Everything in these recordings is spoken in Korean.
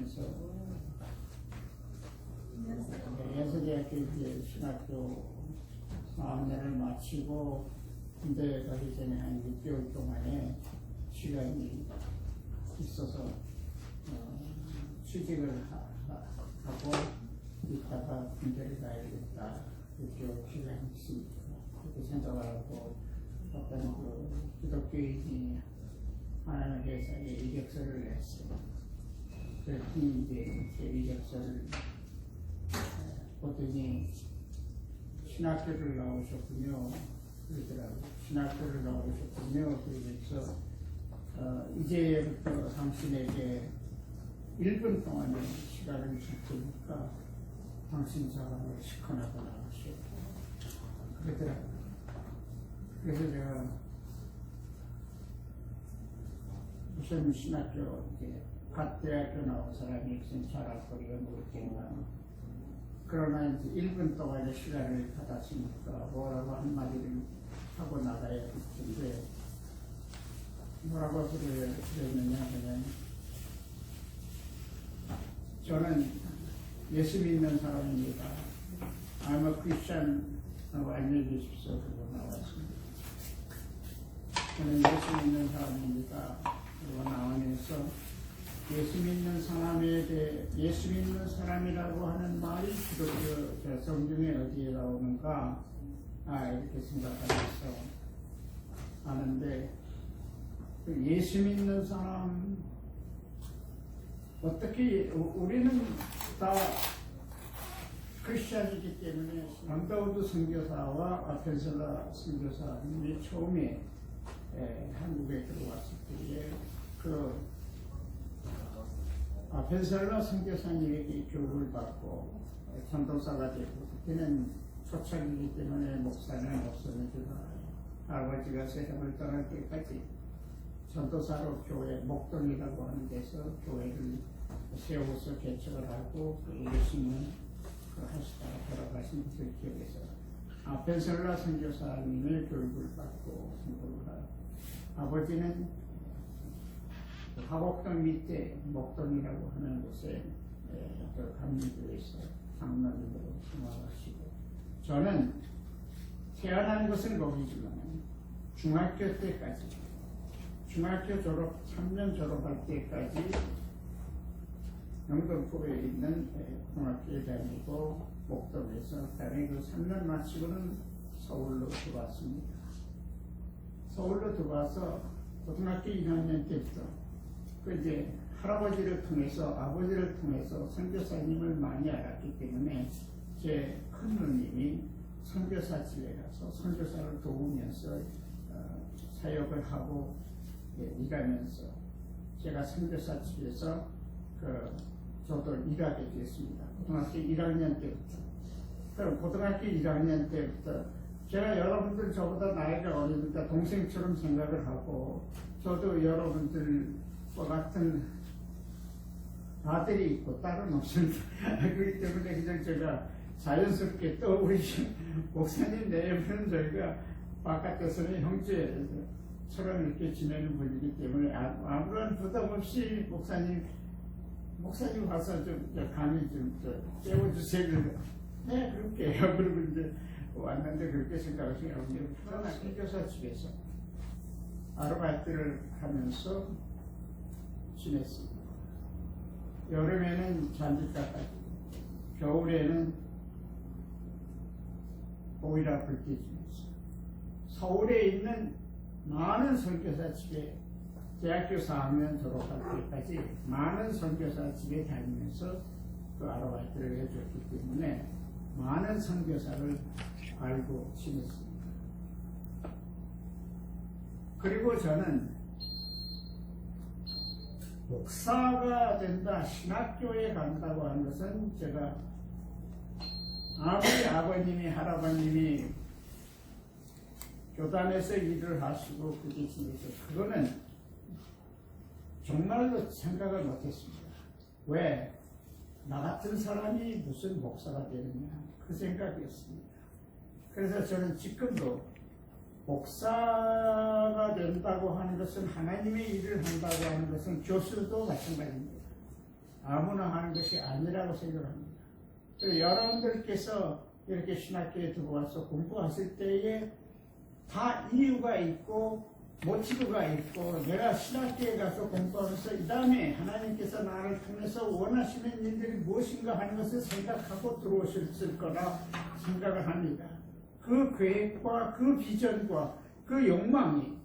하면서 예서대학교 이제 신학교 4학년을 마치고 군대 가기 전에 한 6개월 동안에 시간이 있어서 취직을 하고 있다가 군대를 가야겠다. 6개월 시간이 있습니다. 그렇게 생각을 하고 어떤 그 기독교인이 하나님 회사에 이력서를 냈어요. 그랬더니 이제 제 이력서를 보더니 신학교를 나오셨군요. 그러더라고요. 신학교를 나오셨군요. 그래서 이제부터 당신에게 1분 동안의 시간을 줄 테니까 당신 사람을 시커나고 나가시오. 그러더라고요. 그래서 제가 무슨 신학교 이제 갓대학교 나온 사람이 무슨 잘할 거리가 모르겠지만 그러나 이제 1분 동안의 시간을 받았으니까 뭐라고 한마디를 하고 나가야 할 텐데 뭐라고 그랬느냐 하면 저는 예수 믿는 사람입니다. I'm a Christian. 알려주십시오. 그러고 나왔습니다. 저는 예수 믿는 사람입니다. 그러고 나오면서 예수 믿는 사람에 대해 예수 믿는 사람이라고 하는 말이 기독교 성경에 어디에 나오는가 이렇게 생각하면서 하는데 예수 믿는 사람 어떻게 우리는 다 크리스천이기 때문에 런다우드 선교사와 아펜셀라 선교사님이 처음에 한국에 들어왔을 때에 그 아펜셀라 선교사님에게 교육을 받고 전도사가 되고 그때는 초창기이기 때문에 목사는 없었는지만 아버지가 세상을 떠날 때까지 전도사로 교회 목동이라고 하는 데서 교회를 세워서 개척을 하고 열심히 하시다가 돌아가신 그 기억에서 아펜셀라 선교사님의 교육을 받고 선교를 하고 아버지는 화곡동 밑에 목동이라고 하는 곳에 그 감리교에서 장로님으로 생활하시고 저는 태어난 것은 거기지만 중학교 때까지 중학교 졸업 3년 졸업할 때까지 영등포에 있는 고등학교에 다니고 목동에서 그다음에 그 3년 마치고는 서울로 들어왔습니다. 서울로 들어와서 고등학교 2학년 때부터 그 이제 할아버지를 통해서 아버지를 통해서 선교사님을 많이 알았기 때문에 제 큰 누님이 선교사 집에 가서 선교사를 도우면서 사역을 하고 일하면서 제가 선교사 집에서 저도 일하게 됐습니다. 고등학교 1학년 때부터. 그럼 고등학교 1학년 때부터 제가 여러분들 저보다 나이가 어리니까 동생처럼 생각을 하고 저도 여러분들과 같은 아들이 있고 딸은 없습니다. 그렇기 때문에 그냥 제가 자연스럽게 또 우리 목사님 내에는 저희가 바깥에서는 형제처럼 이렇게 지내는 분이기 때문에 아무런 부담 없이 목사님 와서 좀 감히 좀 깨워주세요. 네, 그렇게 해요. 그리고 이제 왔는데 그렇게 생각하시면 저는 선교사 집에서 아르바이트를 하면서 지냈습니다. 여름에는 잔디 깎아주고 겨울에는 보이라 불 떼주면서 서울에 있는 많은 선교사 집에 대학교 4학년 졸업할 때까지 많은 선교사 집에 다니면서 그 아르바이트를 해줬기 때문에 많은 선교사를 알고 지냈습니다. 그리고 저는 목사가 된다, 신학교에 간다고 하는 것은 제가 아무리 아버님이 할아버님이 교단에서 일을 하시고 그게 지내서 그거는 정말로 생각을 못했습니다. 왜? 나 같은 사람이 무슨 목사가 되느냐 그 생각이었습니다. 그래서 저는 지금도 목사가 된다고 하는 것은 하나님의 일을 한다고 하는 것은 교수도 마찬가지입니다. 아무나 하는 것이 아니라고 생각합니다. 그래서 여러분들께서 이렇게 신학교에 들어와서 공부하실 때에 다 이유가 있고 모티브가 있고 내가 신학교에 가서 공부하면서 이 다음에 하나님께서 나를 통해서 원하시는 일들이 무엇인가 하는 것을 생각하고 들어오셨을 거라 생각을 합니다. 그 계획과 그 비전과 그 욕망이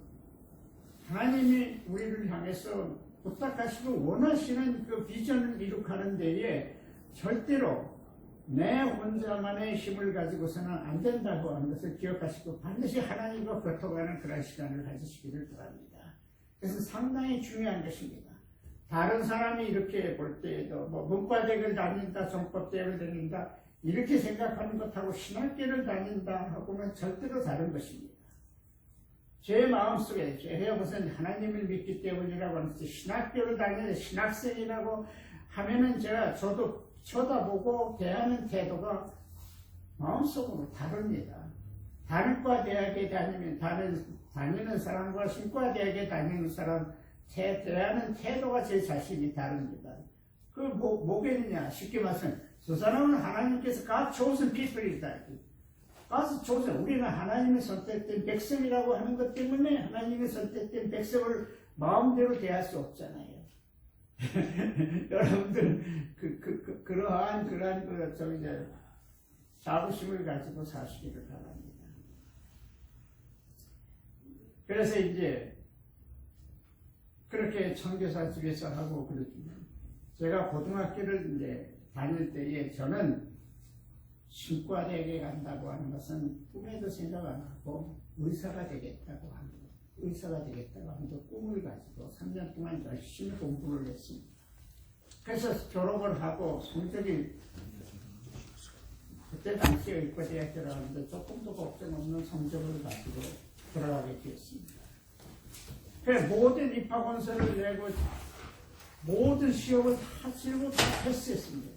하나님이 우리를 향해서 부탁하시고 원하시는 그 비전을 이룩하는 데에 절대로 내 혼자만의 힘을 가지고서는 안 된다고 하는 것을 기억하시고 반드시 하나님과 교통하는 그런 시간을 가지시기를 바랍니다. 그래서 상당히 중요한 것입니다. 다른 사람이 이렇게 볼 때에도 뭐 문과대학을 다닌다, 정법대학을 다닌다 이렇게 생각하는 것하고 신학교를 다닌다 하고는 절대로 다른 것입니다. 제 마음속에 제가 무슨 하나님을 믿기 때문이라고 하는데 신학교를 다니는 신학생이라고 하면은 저도 쳐다보고 대하는 태도가 마음속으로 다릅니다. 다른과 대학에 다니는 사람과 신과 대학에 다니는 사람 대하는 태도가 제 자신이 다릅니다. 그 뭐겠느냐 쉽게 말하면 저 사람은 하나님께서 God chosen people이다. God chosen 우리는 하나님의 선택된 백성이라고 하는 것 때문에 하나님의 선택된 백성을 마음대로 대할 수 없잖아요. 여러분들 그러한 자부심을 가지고 사시기를 바랍니다. 그래서 이제 그렇게 청교사 집에서 하고 그랬지만 제가 고등학교를 이제 다닐 때에 저는 신과대학에 간다고 하는 것은 꿈에도 생각 안 하고 의사가 되겠다고 하는 꿈을 가지고 3년 동안 열심히 공부를 했습니다. 그래서 졸업을 하고 성적이 그때 당시에 의과대학 들어가는데 조금도 걱정 없는 성적을 가지고 들어가게 되었습니다. 그래서 모든 입학원서를 내고 모든 시험을 다 치르고 다 패스했습니다.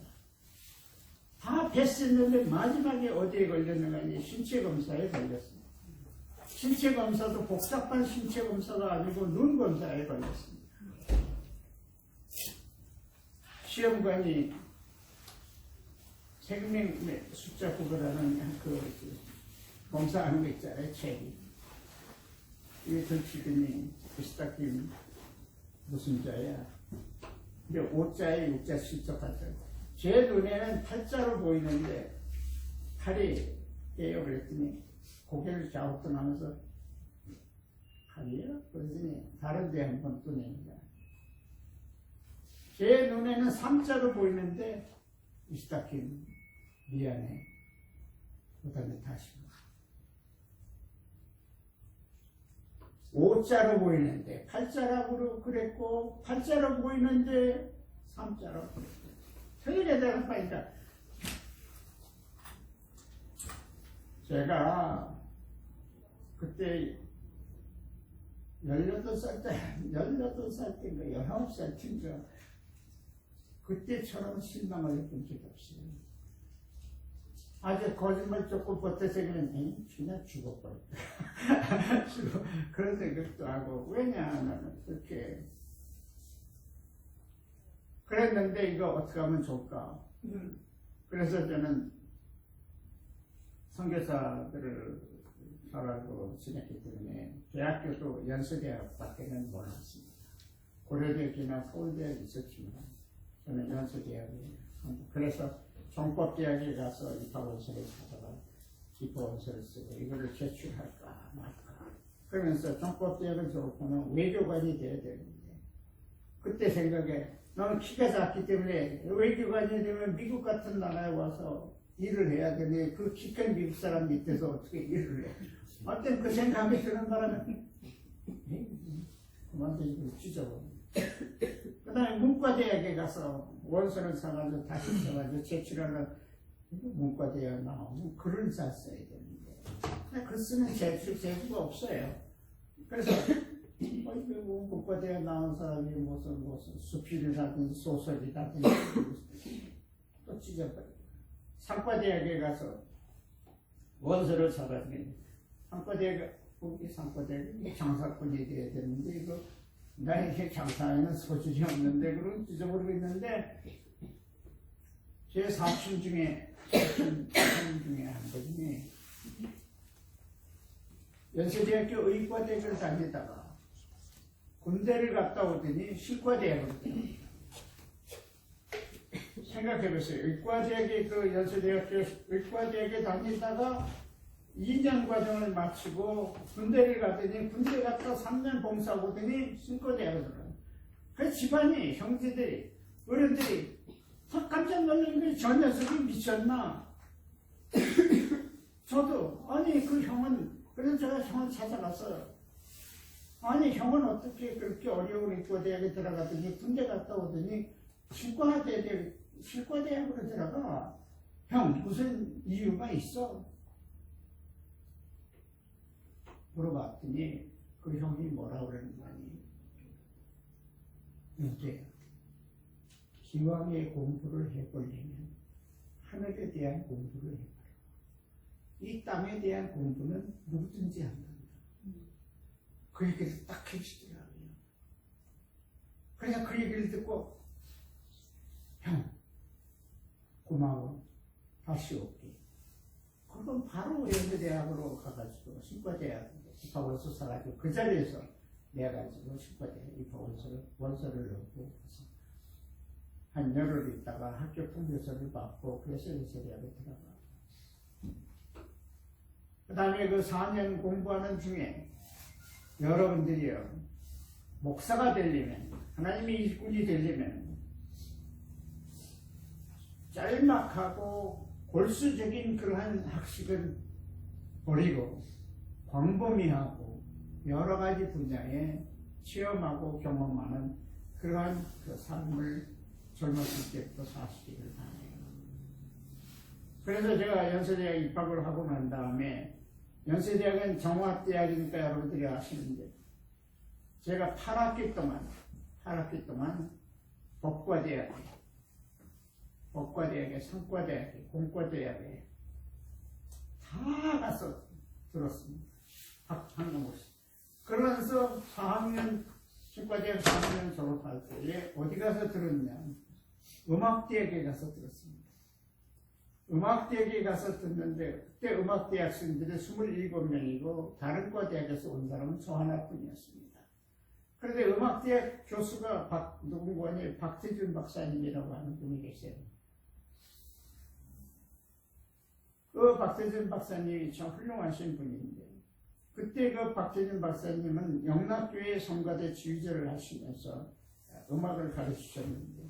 다 패스했는데 마지막에 어디에 걸렸는가 신체검사에 걸렸습니다. 신체검사도 복잡한 신체검사가 아니고 눈검사에 걸렸습니다. 시험관이 생명의 숫자 구별하는 검사하는 거 있잖아요, 책이. 이게 들치더니 비스타킴 무슨 자야? 근데 5자에 6자 실적하더라고요. 제 눈에는 8자로 보이는데 8이 예요 그랬더니 고개를 갸우뚱하면서 8이요? 그랬더니 다른 데 한 번 또 냅니다. 제 눈에는 3자로 보이는데 이스타킴 미안해. 그 다음에 다시 5자로 보이는데 8자라고 그랬고 8자로 보이는데 3자로 그랬고 틀리게 되는 바니까 제가 그때 18살 때인가 19살 때인가 그때처럼 실망을 해본 적이 없어요. 아주 거짓말 조금 버텨서 그냥 죽어버렸다. 그런 생각도 하고 왜냐 나는 그렇게 그랬는데 이거 어떻게 하면 좋을까. 그래서 저는 선교사들을 잘하고 지냈기 때문에 대학교도 연수대학밖에는 몰랐습니다. 고려대학이나 서울대학이 있었지만 저는 연수대학이에요. 그래서 정법대학에 가서 입학원서를 찾아가 입학원서를 쓰고 이거를 제출할까 말까 그러면서 정법대학을 졸업하면 외교관이 돼야 되는데 그때 생각에 나는 키가 작기 때문에 외교관이 되면 미국 같은 나라에 와서 일을 해야 되니 그 키 큰 미국 사람 밑에서 어떻게 일을 해. 어떤 그 생각이 드는 바람에 그만둬 이걸 찢어버려. 그 다음에 문과대학에 가서 원서를 사가지고 다시 써가지고 제출하는 문과대학 나오면 글을 잘 써야 되는데 글 쓰는 재주가 없어요. 그래서 문과대학 나온 사람이 무슨 수필이라든지 소설이라든지 또 찢어버려. 상과대학에 가서 원서를 사가지고 상과대학이 장사꾼이 돼야 되는데 이거 나 이렇게 장사에는 소질이 없는데 그런 잊어버리고 있는데 제 사촌 중에 한 분이 연세대학교 의과대학을 다니다가 군대를 갔다 오더니 신과대학을 다녔어요. 생각해보세요. 의과대학에 그 연세대학교 의과대학에 다니다가 2년 과정을 마치고 군대를 갔더니 군대 갔다 3년 봉사하고 오더니 신과대학을 들어요. 그 집안이 형제들이 어른들이 다 깜짝 놀란 거예요. 저 녀석이 미쳤나? 저도 아니 그 형은 그래서 제가 형을 찾아갔어요. 아니 형은 어떻게 그렇게 어려운 의과대학에 들어갔더니 군대 갔다 오더니 신과대학으로 들어가. 형 무슨 이유가 있어? 물어봤더니 그 형이 뭐라 그러는 거니? 이제 기왕에 공부를 해보려면 하늘에 대한 공부를 해봐라. 이 땅에 대한 공부는 누구든지 한단다. 그 얘기를 딱 해주시더라고요. 그래서 그 얘기를 듣고 형 고마워 다시 올게. 그럼 바로 연세대학으로 가가지고 신과대학 입학원서 사가지고 그 자리에서 내가지고 신과대학 원서를 넣고 한 열흘 있다가 학교 통교서를 받고 그래서 연세대학에 들어가. 그 다음에 그 4년 공부하는 중에 여러분들이요 목사가 되려면 하나님의 일꾼이 되려면 짤막하고 골수적인 그러한 학식은 버리고 광범위하고 여러 가지 분야에 체험하고 경험하는 그러한 그 삶을 젊었을 때부터 사시기를 바라요. 그래서 제가 연세대학 입학을 하고 난 다음에 연세대학은 정화대학이니까 여러분들이 아시는데 제가 8학기 동안 법과대학에 상과대학에 공과대학에 다 가서 들었습니다. 한국에서. 그러면서 4학년 신과대학 4학년 졸업할 때에 어디 가서 들었냐? 음악대학에 가서 들었습니다. 음악대학에 가서 듣는데 그때 음악대 학생들이 27명이고 다른 과대학에서 온 사람은 저 하나뿐이었습니다. 그런데 음악대학 교수가 누군가니 박태준 박사님이라고 하는 분이 계세요. 그 박태준 박사님이 참 훌륭하신 분인데 그때 그 박태준 박사님은 영락교회 성가대 지휘자를 하시면서 음악을 가르치셨는데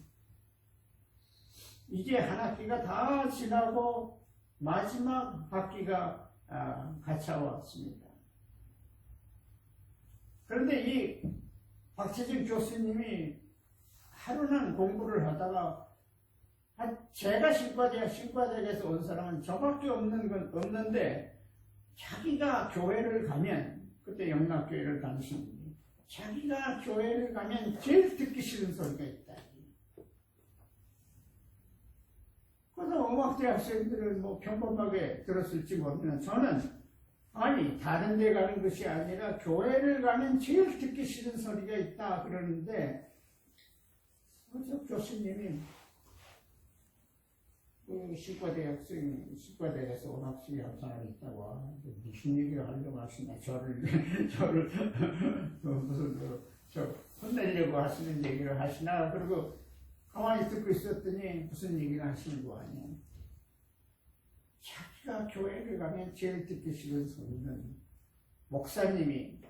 이제 한 학기가 다 지나고 마지막 학기가 갇혀왔습니다. 그런데 이 박태준 교수님이 하루는 공부를 하다가 제가 신과대학에서 온 사람은 저밖에 없는데 자기가 교회를 가면 그때 영락교회를 다니시는데 자기가 교회를 가면 제일 듣기 싫은 소리가 있다. 그래서 음악대 학생들은 뭐 평범하게 들었을지 모르면 저는 아니 다른 데 가는 것이 아니라 교회를 가면 제일 듣기 싫은 소리가 있다 그러는데 그 교수님이 그 신과대학에서 온 학생이 한 사람이 있다고 무슨 얘기를 하려고 하시나 저를 무슨 혼내려고 하시는 얘기를 하시나 그리고 가만히 듣고 있었더니 무슨 얘기를 하시는 거 아니야. 자기가 교회를 가면 제일 듣기 싫은 소리는 목사님이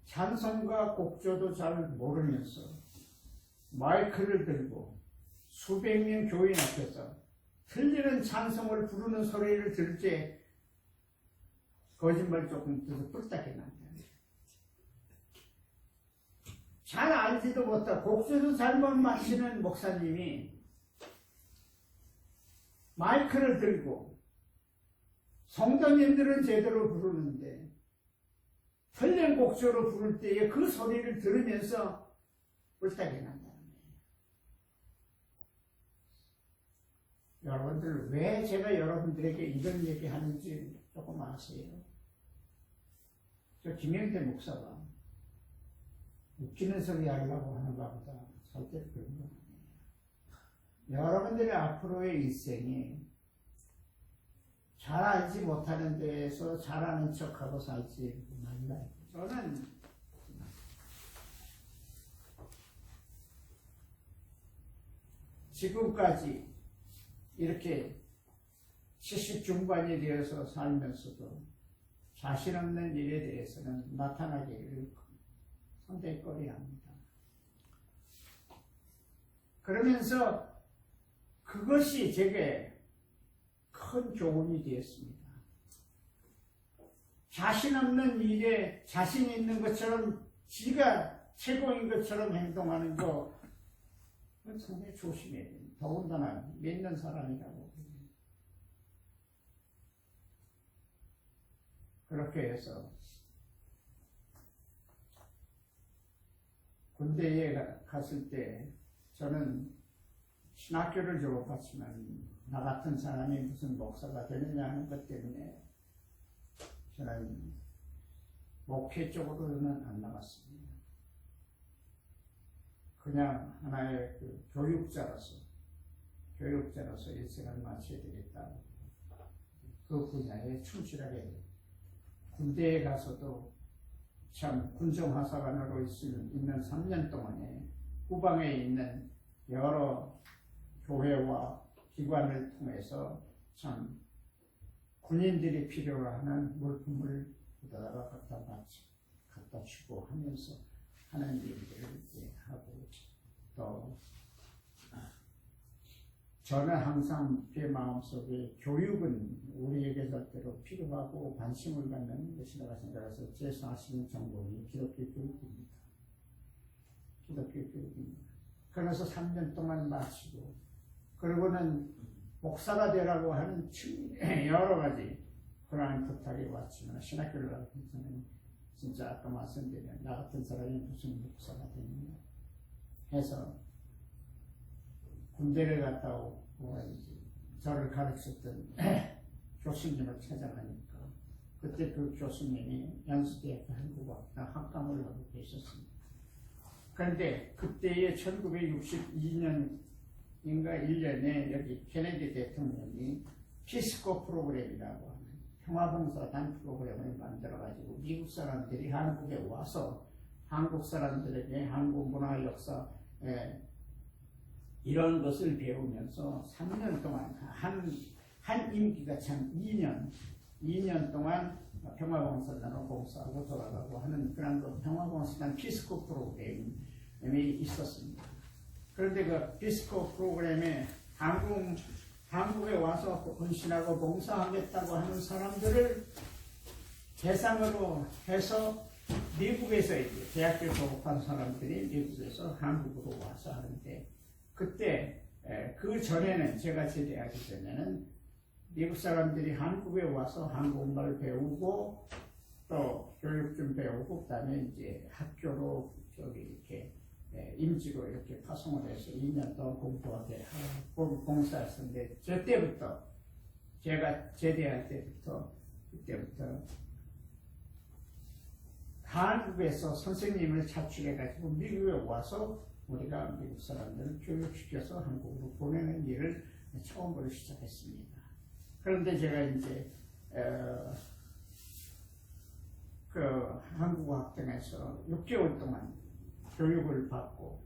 찬송가 곡조도 잘 모르면서 마이크를 들고 수백 명 교인 앞에서 틀리는 찬송을 부르는 소리를 들을 때 거짓말 조금 들어서 뿔딱이 난다. 잘 알지도 못하고 곡수도 잘못 맞히는 목사님이 마이크를 들고 성도님들은 제대로 부르는데 틀린 곡조로 부를 때에 그 소리를 들으면서 뿔딱이 난다는 거예요. 여러분들 왜 제가 여러분들에게 이런 얘기 하는지 조금 아세요? 저 김영대 목사가 웃기는 소리 하려고 하는가 보다. 절대 그런 거 아니에요. 여러분들의 앞으로의 일생이 잘 알지 못하는 데에서 잘하는 척하고 살지 말라. 저는 지금까지 이렇게 70 중반이 되어서 살면서도 자신 없는 일에 대해서는 나타나기를 상당히 꺼려합니다. 그러면서 그것이 제게 큰 교훈이 되었습니다. 자신 없는 일에 자신 있는 것처럼 지가 최고인 것처럼 행동하는 거 상당히 조심해야 됩니다. 더군다나 믿는 사람이라고. 그렇게 해서 군대에 갔을 때 저는 신학교를 졸업했지만 나 같은 사람이 무슨 목사가 되느냐 하는 것 때문에 저는 목회 쪽으로는 안 나갔습니다. 그냥 하나의 그 교육자로서 일생을 마쳐야 되겠다. 그 분야에 충실하게 군대에 가서도 참 군정하사관으로 있는 3년 동안에 후방에 있는 여러 교회와 기관을 통해서 참 군인들이 필요로 하는 물품을 갖다가 갖다 주고 하면서 하는 일들을 하고 또 저는 항상 제 마음속에 교육은 우리에게 절대로 필요하고 관심을 갖는 것이라고 생각해서 제 40년 전공이 기독교 교육입니다. 기독교 교육입니다. 그래서 3년 동안 마치고 그러고는 목사가 되라고 하는 여러 가지 그러한 부탁이 왔지만 신학교를 가서는 진짜 아까 말씀드린 나 같은 사람이 무슨 목사가 되느냐 해서 군대를 갔다 오고 저를 가르쳤던 교수님을 찾아가니까 그때 그 교수님이 연수대학교 한국어학과 학감을 하고 계셨습니다. 그런데 그때의 1962년인가 1년에 여기 케네디 대통령이 피스코 프로그램이라고 하는 평화봉사단 프로그램을 만들어가지고 미국 사람들이 한국에 와서 한국 사람들에게 한국 문화 역사 이런 것을 배우면서 3년 동안 한 임기가 참 2년 동안 평화봉사단으로 봉사하고 돌아가고 하는 그런 평화봉사단 피스코 프로그램이 있었습니다. 그런데 그 피스코 프로그램에 한국에 와서 헌신하고 봉사하겠다고 하는 사람들을 대상으로 해서 미국에서 이제 대학교 졸업한 사람들이 미국에서 한국으로 와서 하는데 그때 그 전에는 제가 제대하기 전에는 미국 사람들이 한국에 와서 한국말 배우고 또 교육 좀 배우고 그다음에 이제 학교로 저기 이렇게 임지로 이렇게 파송을 해서 2년 동안 공부하게 하고 봉사했었는데 그때부터 제가 제대할 때부터 그때부터 한국에서 선생님을 차출해가지고 미국에 와서 우리가 미국 사람들을 교육시켜서 한국으로 보내는 일을 처음으로 시작했습니다. 그런데 제가 이제 그 한국어학당에서 6개월 동안 교육을 받고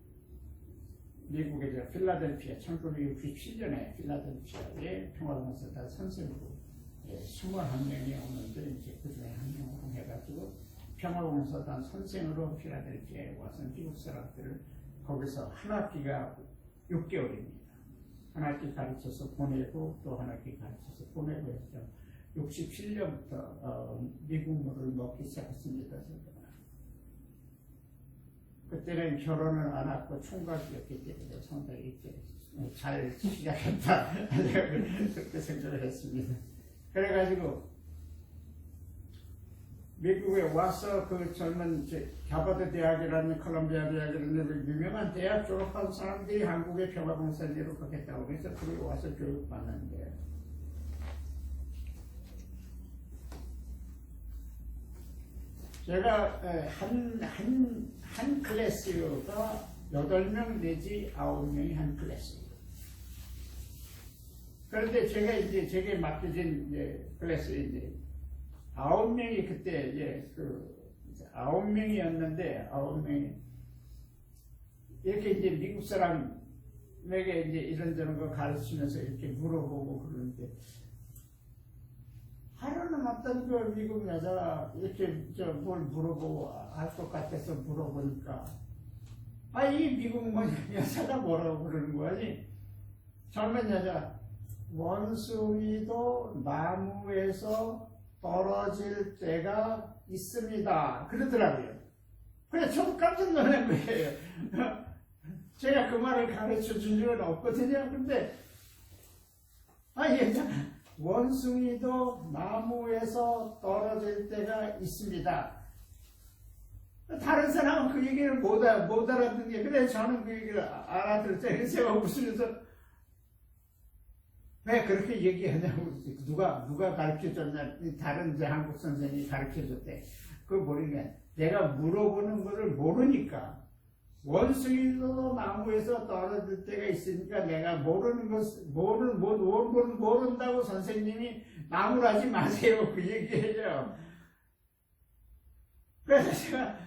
미국의 필라델피아 1967년에 필라델피아의 평화봉사단 선생으로 21명이 오는데 이제 그중에 한 명으로 해가지고 평화봉사단 선생으로 필라델피아에 와서 미국 사람들을 거기서 한 학기가 6개월입니다. 한 학기 가르쳐서 보내고 또 한 학기 가르쳐서 보내고 해서 67년부터 미국물을 먹기 시작했습니다. 그때는 결혼을 안 하고 총각이었기 때문에 상당히 이제 잘 시작했다. 그렇게 생각을 했습니다. 그래가지고 미국에 와서 그 젊은 하버드 대학이라는 콜롬비아 대학이라는 유명한 대학 졸업한 사람들이 한국의 평화봉사제로 가겠다고 해서 거기 와서 교육받는데 제가 한 클래스가 8명 내지 9명이 한 클래스예요. 그런데 제가 이제 제게 맡겨진 클래스에 이제 9명이 그때 이제 9명이었는데 9명이 이렇게 이제 미국 사람에게 이제 이런저런 거 가르치면서 이렇게 물어보고 그러는데 하루는 어떤 그 미국 여자가 이렇게 뭘 물어보고 알 것 같아서 물어보니까 이 미국 여자가 뭐라고 그러는 거지? 젊은 여자 원숭이도 나무에서 떨어질 때가 있습니다. 그러더라고요. 그래서 저도 깜짝 놀란 거예요. 제가 그 말을 가르쳐 준 적은 없거든요. 근데 여자 원숭이도 나무에서 떨어질 때가 있습니다. 다른 사람은 그 얘기를 못 알아듣는 게, 그래, 저는 그 얘기를 알아들었잖아요. 제가 웃으면서, 왜 그렇게 얘기하냐고, 누가 가르쳐 줬냐, 다른 이제 한국 선생님이 가르쳐 줬대. 그걸 모르니까, 내가 물어보는 거를 모르니까, 원숭이도 나무에서 떨어질 때가 있으니까 내가 모른다고 선생님이 나무라지 마세요. 그 얘기해요. 그래서 제가,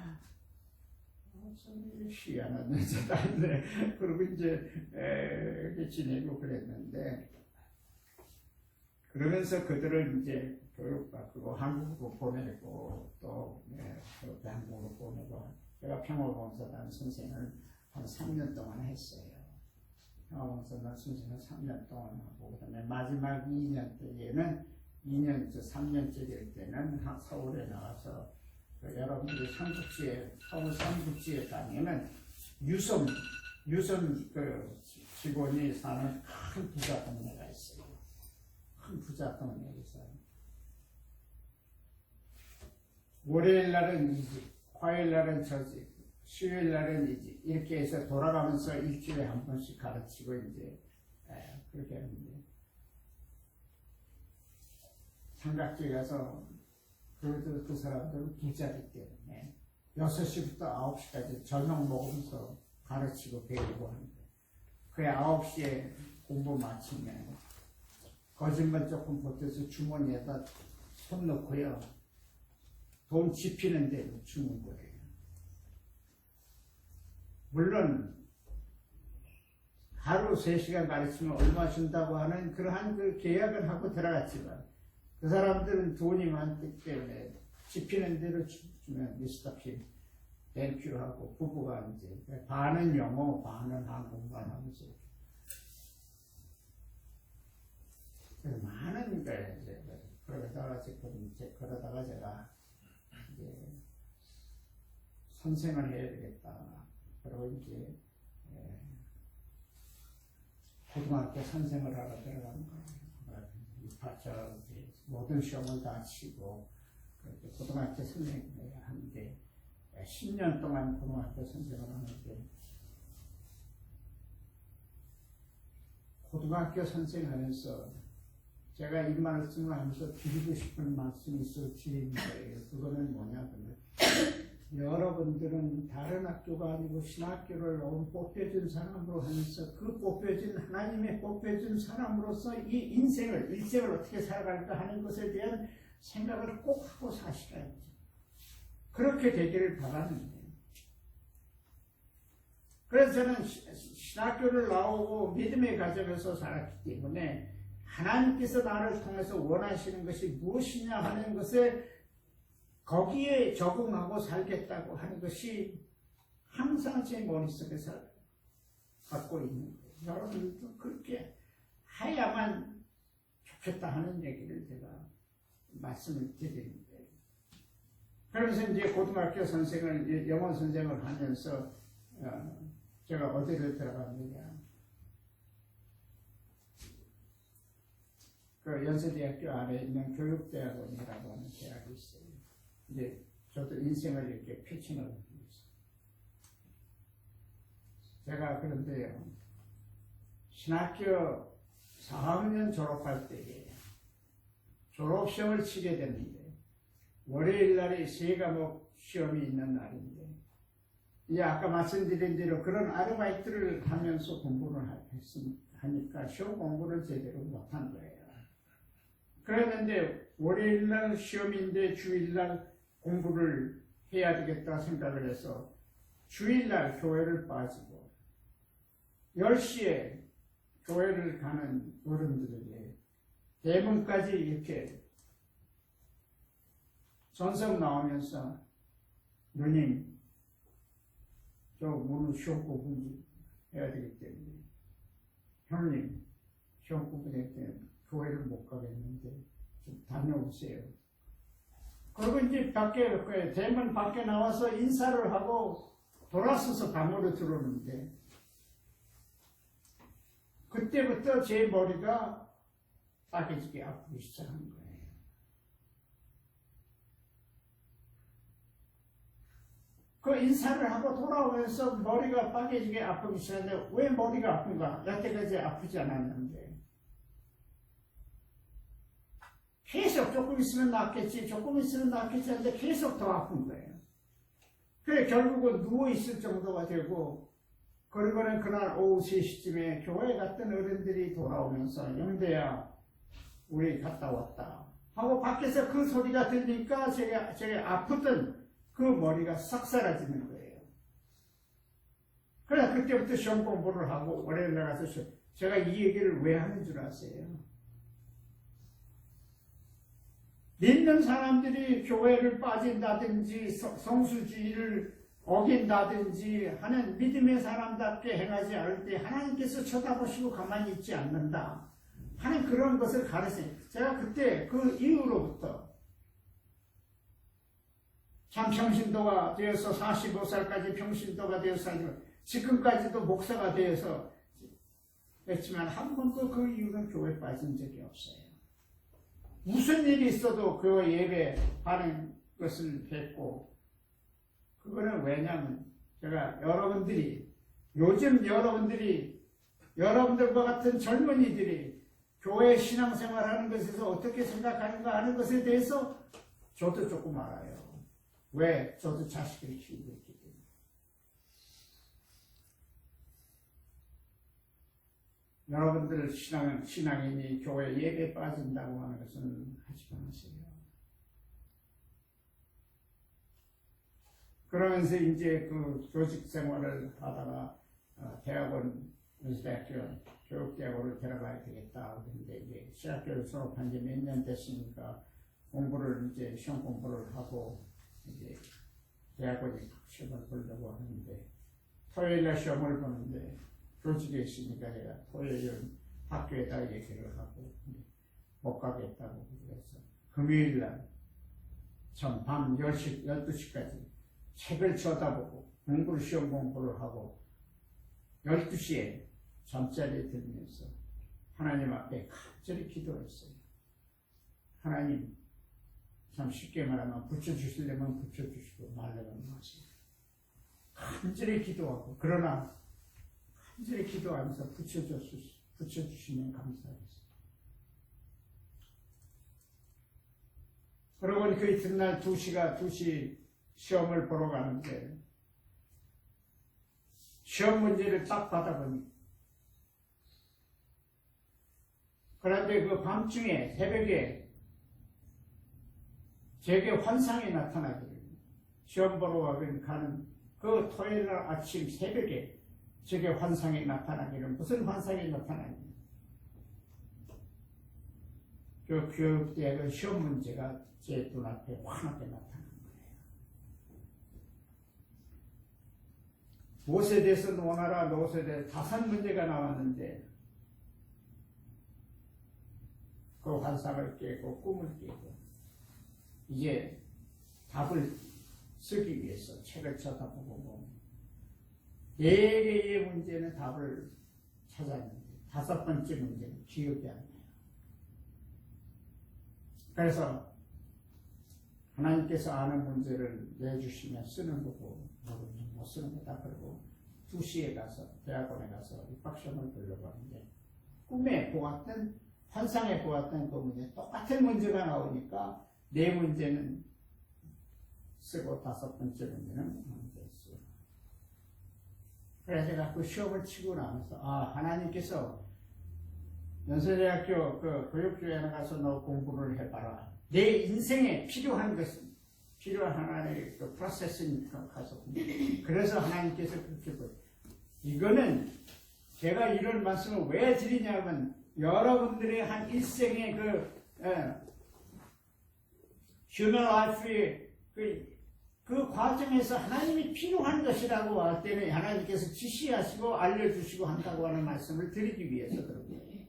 희한한 여자다. 그리고 이제, 이렇게 지내고 그랬는데, 그러면서 그들을 이제 교육받고 한국으로 보내고, 또, 한국으로 보내고, 제가 평화봉사단 선생을 한 3년 동안 했어요. 평화봉사단 선생을 3년 동안 하고, 그 다음에 마지막 2년 때에는, 3년째 될 때는 서울에 나와서, 여러분들이 서울 삼국지에 가면은 유섬 그 직원이 사는 큰 부자 동네가 있어요. 큰 부자 동네에서. 월요일 날은 이 집, 화요일 날은 저 집, 수요일 날은 이 집, 이렇게 해서 돌아가면서 일주일에 한 번씩 가르치고 이제, 그렇게 하는데. 삼각지에 가서 그 사람들은 부자기 때문에 6시부터 9시까지 저녁 먹으면서 가르치고 배우고 하는데, 그래 9시에 공부 마치면 거짓말 조금 보태서 주머니에다 손 넣고요, 돈 지피는 대로 주는 거예요. 물론 하루 3시간 가르치면 얼마 준다고 하는 그러한 그 계약을 하고 들어갔지만, 그 사람들은 돈이 많기 때문에 지피는 대로 주면 미스터피 땡큐하고, 부부가 이제 반은 영어, 반은 한국말 하면서 많은 게 이제 그러다가 제가 이제 선생을 해야 되겠다. 그리고 이제 고등학교 선생을 하러 들어간 거예요. 모든 시험을 다 치고 고등학교 선생님을 하는데, 10년 동안 고등학교 선생을 하는데, 고등학교 선생하면서 제가 이 말씀을 하면서 드리고 싶은 말씀이 있어 드리는 거예요. 그거는 뭐냐면, 여러분들은 다른 학교가 아니고 신학교를 뽑혀준 사람으로 하면서, 그 하나님의 뽑혀준 사람으로서 이 일생을 어떻게 살아갈까 하는 것에 대한 생각을 꼭 하고 사시라야죠. 그렇게 되기를 바라는데, 그래서 저는 신학교를 나오고 믿음의 가정에서 살았기 때문에 하나님께서 나를 통해서 원하시는 것이 무엇이냐 하는 것에 거기에 적응하고 살겠다고 하는 것이 항상 제 머릿속에서 갖고 있는 거예요. 여러분들도 그렇게 해야만 좋겠다 하는 얘기를 제가 말씀을 드리는 거예요. 그러면서 이제 고등학교 선생을, 영어 선생을 하면서 제가 어디를 들어갔느냐, 그 연세대학교 안에 있는 교육대학원이라고 하는 대학이 있어요. 이제 저도 인생을 이렇게 피칭을 하고 있어요. 제가 그런데요, 신학교 4학년 졸업할 때에 졸업시험을 치게 됐는데, 월요일 날이 세 과목 시험이 있는 날인데, 이 아까 말씀드린 대로 그런 아르바이트를 하면서 공부를 하니까 시험 공부를 제대로 못한 거예요. 그랬는데 월요일 날 시험인데 주일 날 공부를 해야 되겠다 생각을 해서 주일 날 교회를 빠지고 10시에 교회를 가는 어른들에게 대문까지 이렇게 전석 나오면서 누님 저 오늘 시험 공부 해야 되기 때문에 형님 시험 공부 될 때 교회를 못 가겠는데 좀 다녀오세요. 그리고 이제 밖에 대문 밖에 나와서 인사를 하고 돌아서서 방으로 들어오는데 그때부터 제 머리가 빠개지게 아프기 시작한 거예요. 그 인사를 하고 돌아오면서 머리가 빠개지게 아프기 시작했는데 왜 머리가 아픈가? 여태까지 아프지 않았는데 계속 조금 있으면 낫겠지 하는데 계속 더 아픈 거예요. 그래 결국은 누워있을 정도가 되고 그리고는 그날 오후 3시쯤에 교회에 갔던 어른들이 돌아오면서 영대야 우리 갔다 왔다 하고 밖에서 그 소리가 들리니까 제가 아프던 그 머리가 싹 사라지는 거예요. 그래서 그때부터 시험 공부를 하고 월요일 날 가서 제가 이 얘기를 왜 하는 줄 아세요? 믿는 사람들이 교회를 빠진다든지 성수주의를 어긴다든지 하는 믿음의 사람답게 행하지 않을 때 하나님께서 쳐다보시고 가만히 있지 않는다 하는 그런 것을 가르쳐요. 제가 그때 그 이후로부터 참 평신도가 되어서 45살까지 평신도가 되어서 지금까지도 목사가 되어서 했지만 한 번도 그 이후는 교회 빠진 적이 없어요. 무슨 일이 있어도 그 예배 하는 것을 했고 그거는 왜냐면 제가 요즘 여러분들과 같은 젊은이들이 교회 신앙생활하는 것에서 어떻게 생각하는가 하는 것에 대해서 저도 조금 알아요. 왜? 저도 자식을 키우고 있기 때문에. 여러분들 신앙인이 교회 예배 빠진다고 하는 것은 하지 마세요. 그러면서 이제 그 교직 생활을 하다가 교육대학원을 들어가야 되겠다. 그런데 이제 시학교를 졸업한 지 몇 년 됐으니까 공부를 이제 시험 공부를 하고 이제 대학원에 시험을 보려고 하는데 토요일날 시험을 보는데 교직에 있으니까 제가 토요일은 학교에다 얘기를 하고 못 가겠다고 그래서 금요일날 밤 10시, 12시까지 책을 쳐다보고 시험 공부를 하고 12시에 잠자리에 들면서 하나님 앞에 간절히 기도했어요. 하나님 참 쉽게 말하면 붙여주시려면 붙여주시고 말려면 마세요. 간절히 기도하고 그러나 간절히 기도하면서 붙여주시면 감사하겠습니다. 그러고 그 이튿날 2시 시험을 보러 가는데 시험 문제를 딱 받아보니 그런데 그 밤중에 새벽에 제게 환상이 나타나기를 시험 보러 가는 그 토요일날 아침 새벽에 제게 환상이 나타나기를 무슨 환상이 나타나냐 그 교육대학의 시험 문제가 제 눈앞에 환하게 나타나는 거예요. 무엇에 대해서 논하라 무엇에 대해서 5문제가 나왔는데 그 환상을 깨고 꿈을 깨고 이제 답을 쓰기 위해서 책을 쳐다보고 보면 4개의 문제는 답을 찾았는데 5번째 문제는 기억이 안 나요. 그래서 하나님께서 아는 문제를 내주시면 쓰는 거고 모르면 못 쓰는 거다. 그러고 2시에 가서 대학원에 가서 입학시험을 보려고 하는데 꿈에 보았던 환상에 보았던 그 문제 똑같은 문제가 나오니까 4문제는 쓰고 5번째 문제는 됐어요. 그래서 제가 그 시험을 치고 나면서 하나님께서 연세대학교 그 교육교회에 가서 너 공부를 해봐라. 내 인생에 필요한 것은 필요한 하나님의 그 프로세스니까 가서 그래서 하나님께서 그렇게 보여요. 이거는 제가 이런 말씀을 왜 드리냐면 여러분들의 한 일생의 휴먼 라이프의 그 과정에서 하나님이 필요한 것이라고 할 때는 하나님께서 지시하시고 알려주시고 한다고 하는 말씀을 드리기 위해서 그런 거예요.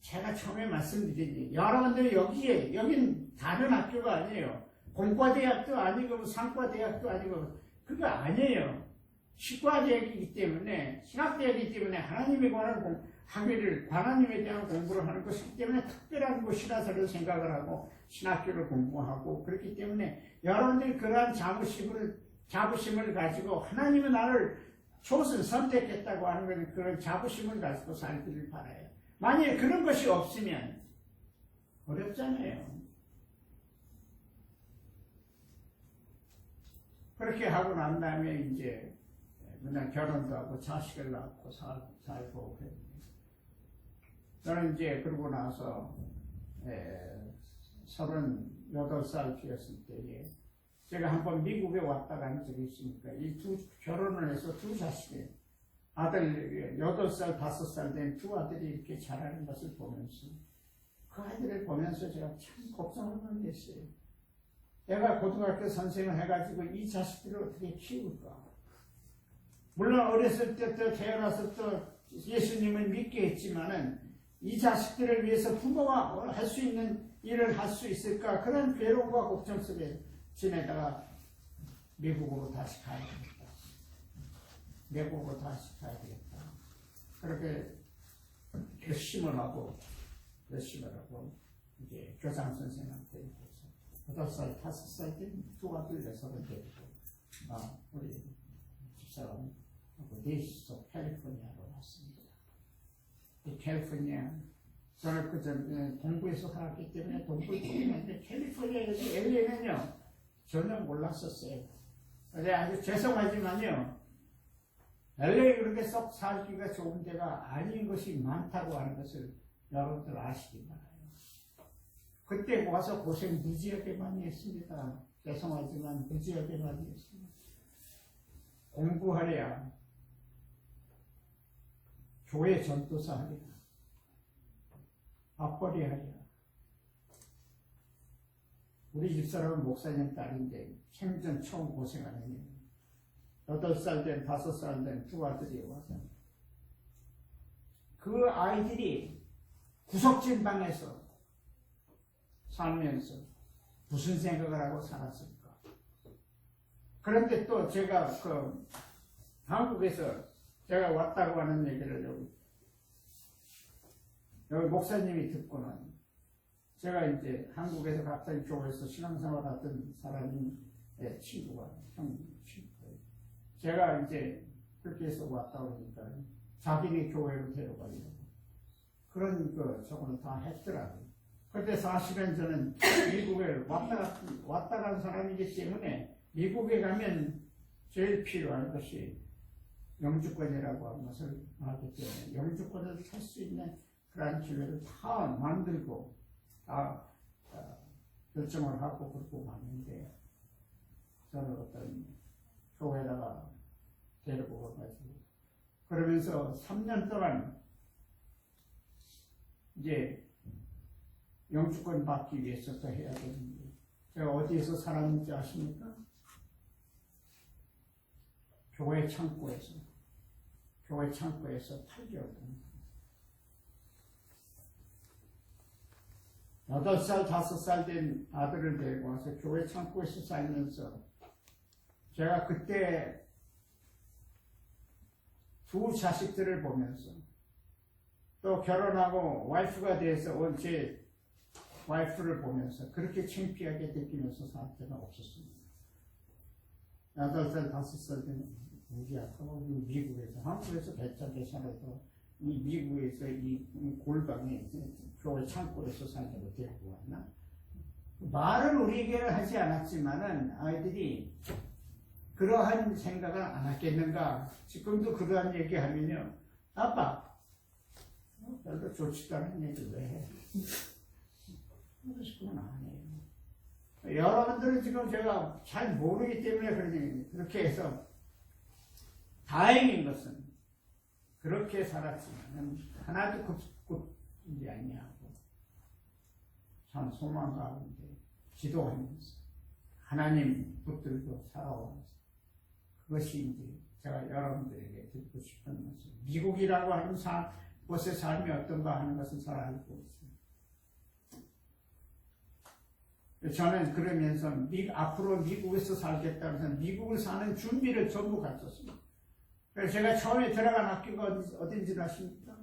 제가 처음에 말씀드리지 여러분들이 여긴 다른 학교가 아니에요. 공과대학도 아니고 상과대학도 아니고 그거 아니에요. 치과대학이기 때문에 신학대학이기 때문에 하나님에 관한 하나님에 대한 공부를 하는 것이기 때문에 특별한 곳이라 저는 생각을 하고 신학교를 공부하고 그렇기 때문에 여러분들이 그러한 자부심을 가지고 하나님은 나를 초선 선택했다고 하는 건 그런 자부심을 가지고 살기를 바라요. 만약에 그런 것이 없으면 어렵잖아요. 그렇게 하고 난 다음에 이제 그냥 결혼도 하고 자식을 낳고 살고 그래요. 저는 이제 그러고 나서 38살 되었을 때에 제가 한번 미국에 왔다 간 적이 있으니까 결혼을 해서 두 자식이 아들 8살, 5살 된 두 아들이 이렇게 자라는 것을 보면서 그 아이들을 보면서 제가 참 걱정을 했어요. 내가 고등학교 선생을 해가지고 이 자식들을 어떻게 키울까? 물론 어렸을 때부터 태어나서 또 예수님을 믿게 했지만은 이 자식들을 위해서 부모가 할 수 있는 일을 할 수 있을까? 그런 괴로움과 걱정 속에 지내다가 미국으로 다시 가야 되겠다. 미국으로 다시 가야 되겠다. 그렇게 결심을 하고 이제 교장 선생님한테 얘기해서 8살, 5살 된 두 아들 녀석을 데리고 우리 집사람 넷이서 캘리포니아로 왔습니다. 이 캘리포니아 저는 그전에 동부에서 살았기 때문에 동부에 있는데 캘리포니아에서 LA는요 전혀 몰랐었어요. 근데 아주 죄송하지만요 LA 그렇게 썩 살기가 좋은 데가 아닌 것이 많다고 하는 것을 여러분들 아시기 바라요. 그때 와서 고생 무지하게 많이 했습니다. 죄송하지만 무지하게 많이 했습니다. 공부하랴, 교회 전도사 하랴, 맞벌이 하랴. 우리 집사람은 목사님 딸인데 생전 처음 고생하는 일. 8살 된 5살 된 두 아들이 와서 그 아이들이 구석진 방에서 살면서 무슨 생각을 하고 살았을까? 그런데 또 제가 한국에서 제가 왔다고 하는 얘기를 여기 목사님이 듣고는 제가 이제 한국에서 갑자기 교회에서 신앙생활 하던 사람이 친구가 친구예요. 제가 이제 그렇게 해서 왔다 그러니까 자기네 교회로 데려가려고 그런 저거는 다 했더라고요. 그런데 사실은 저는 미국에 왔다 간 사람이기 때문에 미국에 가면 제일 필요한 것이 영주권이라고 하는 것을 알기 때문에 영주권을 탈 수 있는 그런 기회를 다 만들고 다 결정을 하고 그러고 갔는데 저는 어떤 교회에다가 데리고 가가지고 그러면서 3년 동안 이제 영주권 받기 위해서 또 해야 되는데 제가 어디에서 살았는지 아십니까? 교회 창고에서 8개월 동안 8살, 5살 된 아들을 데리고 와서 교회 창고에서 살면서 제가 그때 두 자식들을 보면서 또 결혼하고 와이프가 돼서 온 제 와이프를 보면서 그렇게 창피하게 느끼면서 살 때가 없었습니다. 8살, 5살 된 우리 아빠가 미국에서 한국에서 배짱게 살아도 이 미국에서 이 골방에 교회 창고에서 살다고 데리고 왔나? 말을 우리에게는 하지 않았지만은 아이들이 그러한 생각을 안 하겠는가? 지금도 그러한 얘기하면요, 아빠, 별로 좋지도 않은 얘기 왜 해? 그러고 싶으면 안 해요. 여러분들은 지금 제가 잘 모르기 때문에 그렇게 해서 다행인 것은 그렇게 살았지만 하나도 굽지 아니하고 참 소망 가운데 기도하면서 하나님 붙들고 살아오면서 그것이 이제 제가 여러분들에게 듣고 싶은 것은 미국이라고 하는 곳의 삶이 어떤가 하는 것은 잘 알고 있습니다. 저는 그러면서 앞으로 미국에서 살겠다고 해서 미국을 사는 준비를 전부 갖췄습니다. 그래서 제가 처음에 들어간 학교가 어딘지 아십니까?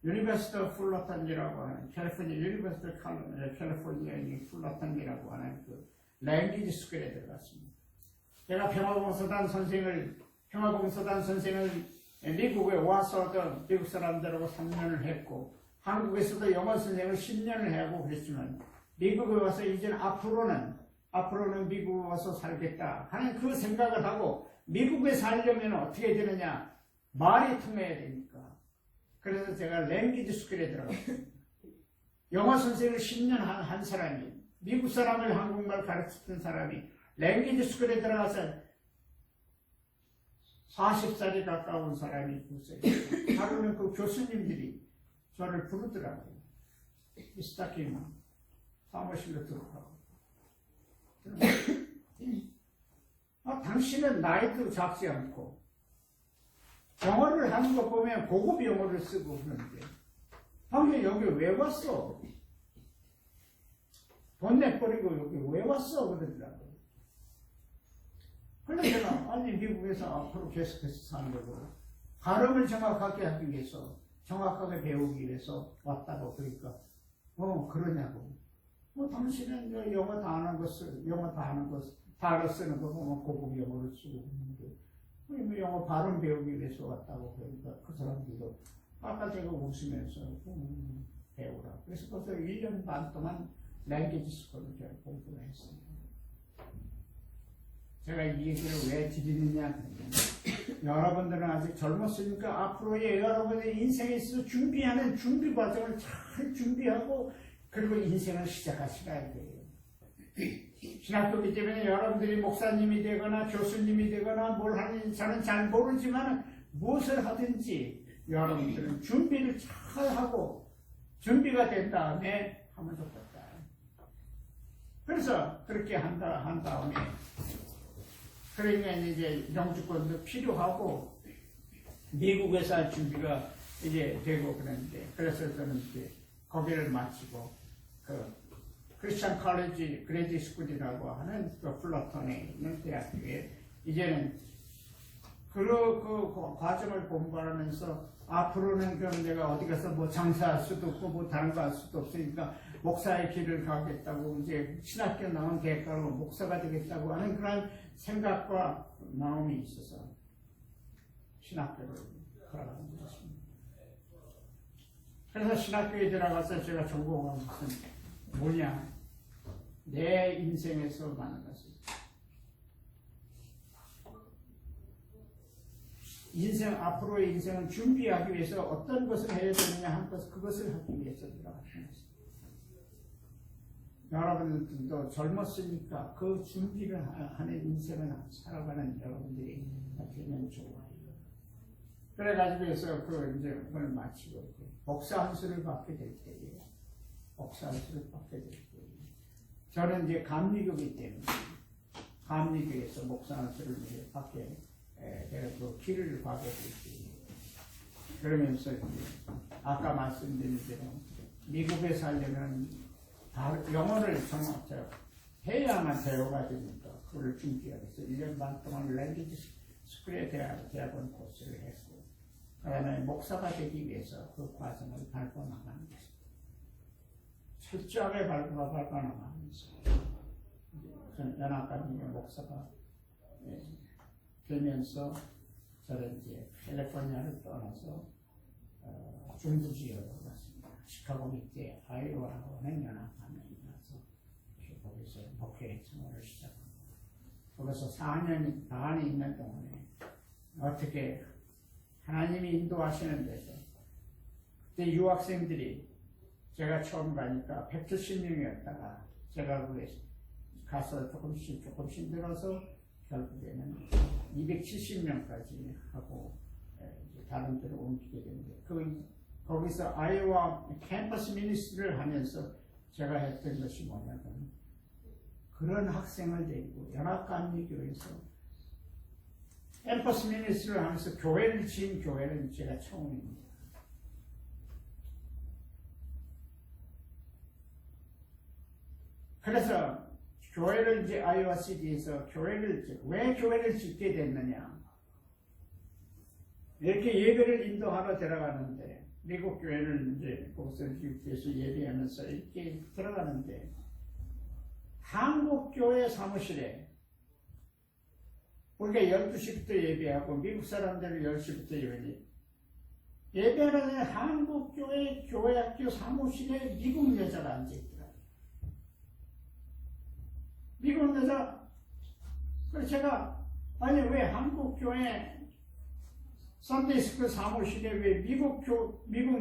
유니버시티 오브 풀러턴이라고 하는 캘리포니아 유니버시티 캘리포니아 풀러턴이라고 하는 그 랭귀지 스쿨에 들어갔습니다. 제가 평화공서단 선생을 미국에 와서도 미국 사람들하고 3년을 했고 한국에서도 영어 선생을 10년을 하고 그랬지만 미국에 와서 이제는 앞으로는 미국에 와서 살겠다 하는 그 생각을 하고 미국에 살려면 어떻게 되느냐? 말이 통해야 되니까. 그래서 제가 랭귀지 스쿨에 들어갔습니다. 영어 선생을 10년 한 사람이 미국 사람을 한국말 가르치던 사람이 랭귀지 스쿨에 들어가서 40살이 가까운 사람이 있어요. 하루는 그 교수님들이 저를 부르더라고요. 이스타키만 사무실로 들어가고. 당신은 나이도 작지 않고 영어를 하는 거 보면 고급 영어를 쓰고 그러는데 당신 여기 왜 왔어? 돈 내버리고 여기 왜 왔어? 그러더라고요. 그래서 제가 아니 미국에서 앞으로 계속해서 사려고 발음을 정확하게 하기 위해서 정확하게 배우기 위해서 왔다고 그러니까 그러냐고. 당신은 영어 다 아는 것을 다 알아 쓰는 거 보면 고급 영어를 쓰고 있는데 영어 발음 배우기 위해서 왔다고 그러니까 그 사람들도 아까 제가 웃으면서 배우라. 그래서 벌써 1년 반 동안 랭귀지 스쿨을 제가 공부를 했습니다. 제가 이 얘기를 왜 드리느냐 하면 여러분들은 아직 젊었으니까 앞으로의 여러분의 인생에 있어서 준비하는 준비 과정을 잘 준비하고 그리고 인생을 시작하시라야 돼요. 신학교이기 때문에 여러분들이 목사님이 되거나 교수님이 되거나 뭘 하는지 저는 잘 모르지만 무엇을 하든지 여러분들은 준비를 잘 하고 준비가 된 다음에 하면 좋겠다. 그래서 그렇게 한 다음에 그러니까 이제 영주권도 필요하고 미국에서 할 준비가 이제 되고 그러는데 그래서 저는 이제 거기를 마치고 그 크리스천 컬리지 그레이지 스쿨이라고 하는 그 플러턴에 있는 대학교에 이제는 그 과정을 공부하면서 앞으로는 그럼 내가 어디 가서 뭐 장사할 수도 없고 뭐 다른 거 할 수도 없으니까 목사의 길을 가겠다고 이제 신학교 나온 대학가로 목사가 되겠다고 하는 그런 생각과 마음이 있어서 신학교를 들어가는 것입니다. 그래서 신학교에 들어가서 제가 전공한 것은 뭐냐? 내 인생에서 많은 것을 앞으로의 인생을 준비하기 위해서 어떤 것을 해야 되느냐 한 것, 그것을 하기 위해서 들어가는 것입니다. 여러분들도 젊었으니까 그 준비를 하는 인생을 살아가는 여러분들이 되면 좋아요. 그래가지고 해서 그걸 마치고 목사 한수를 받게 될 때에 저는 이제 감리교이기 때문에 감리교에서 목사 한수를 받게 내가 그 길을 가게 됐지. 그러면서 아까 말씀드린 대로 미국에 살려면 영어를 정말 해야만 대화가 되니까 그걸 준비하기 위해서 1년 반 동안 랭귀지 스쿨에 대학원 코스를 했고 그 다음에 목사가 되기 위해서 그 과정을 밟고 나가는 것입니다. 철저하게 밟고 나가면서 연합감리교 목사가 되면서 저는 이제 캘리포니아를 떠나서 중부 지역으로 갔습니다. 시카고 밑에 아이오와라고 하는 연합감리교 교회 생활을 시작합니다. 거기서 4년 반이 있는 동안에 어떻게 하나님이 인도하시는 데서 그때 유학생들이 제가 처음 가니까 170명이었다가 제가 그래 가서 조금씩 늘어서 결국에는 270명까지 하고 이제 다른 데로 옮기게 되는데 거기서 아이오와 캠퍼스 미니스트리를 하면서 제가 했던 것이 뭐냐면 그런 학생을 데리고 연합감리교에서 캠퍼스 미니스트리를 하면서 교회를 지은 교회는 제가 처음입니다. 그래서 교회를 이제 아이오와 시티에서 왜 교회를 짓게 됐느냐? 이렇게 예배를 인도하러 들어가는데 미국 교회를 이제 거기서 미국에서 예배하면서 이렇게 들어가는데 한국 교회 사무실에 우리가 12시부터 예배하고 미국 사람들은 10시부터 예배하는 한국 교회 학교 사무실에 미국 여자가 앉아있더라고요. 미국 여자. 그래서 제가 아니 왜 한국 교회 선데이스쿨 사무실에 왜 미국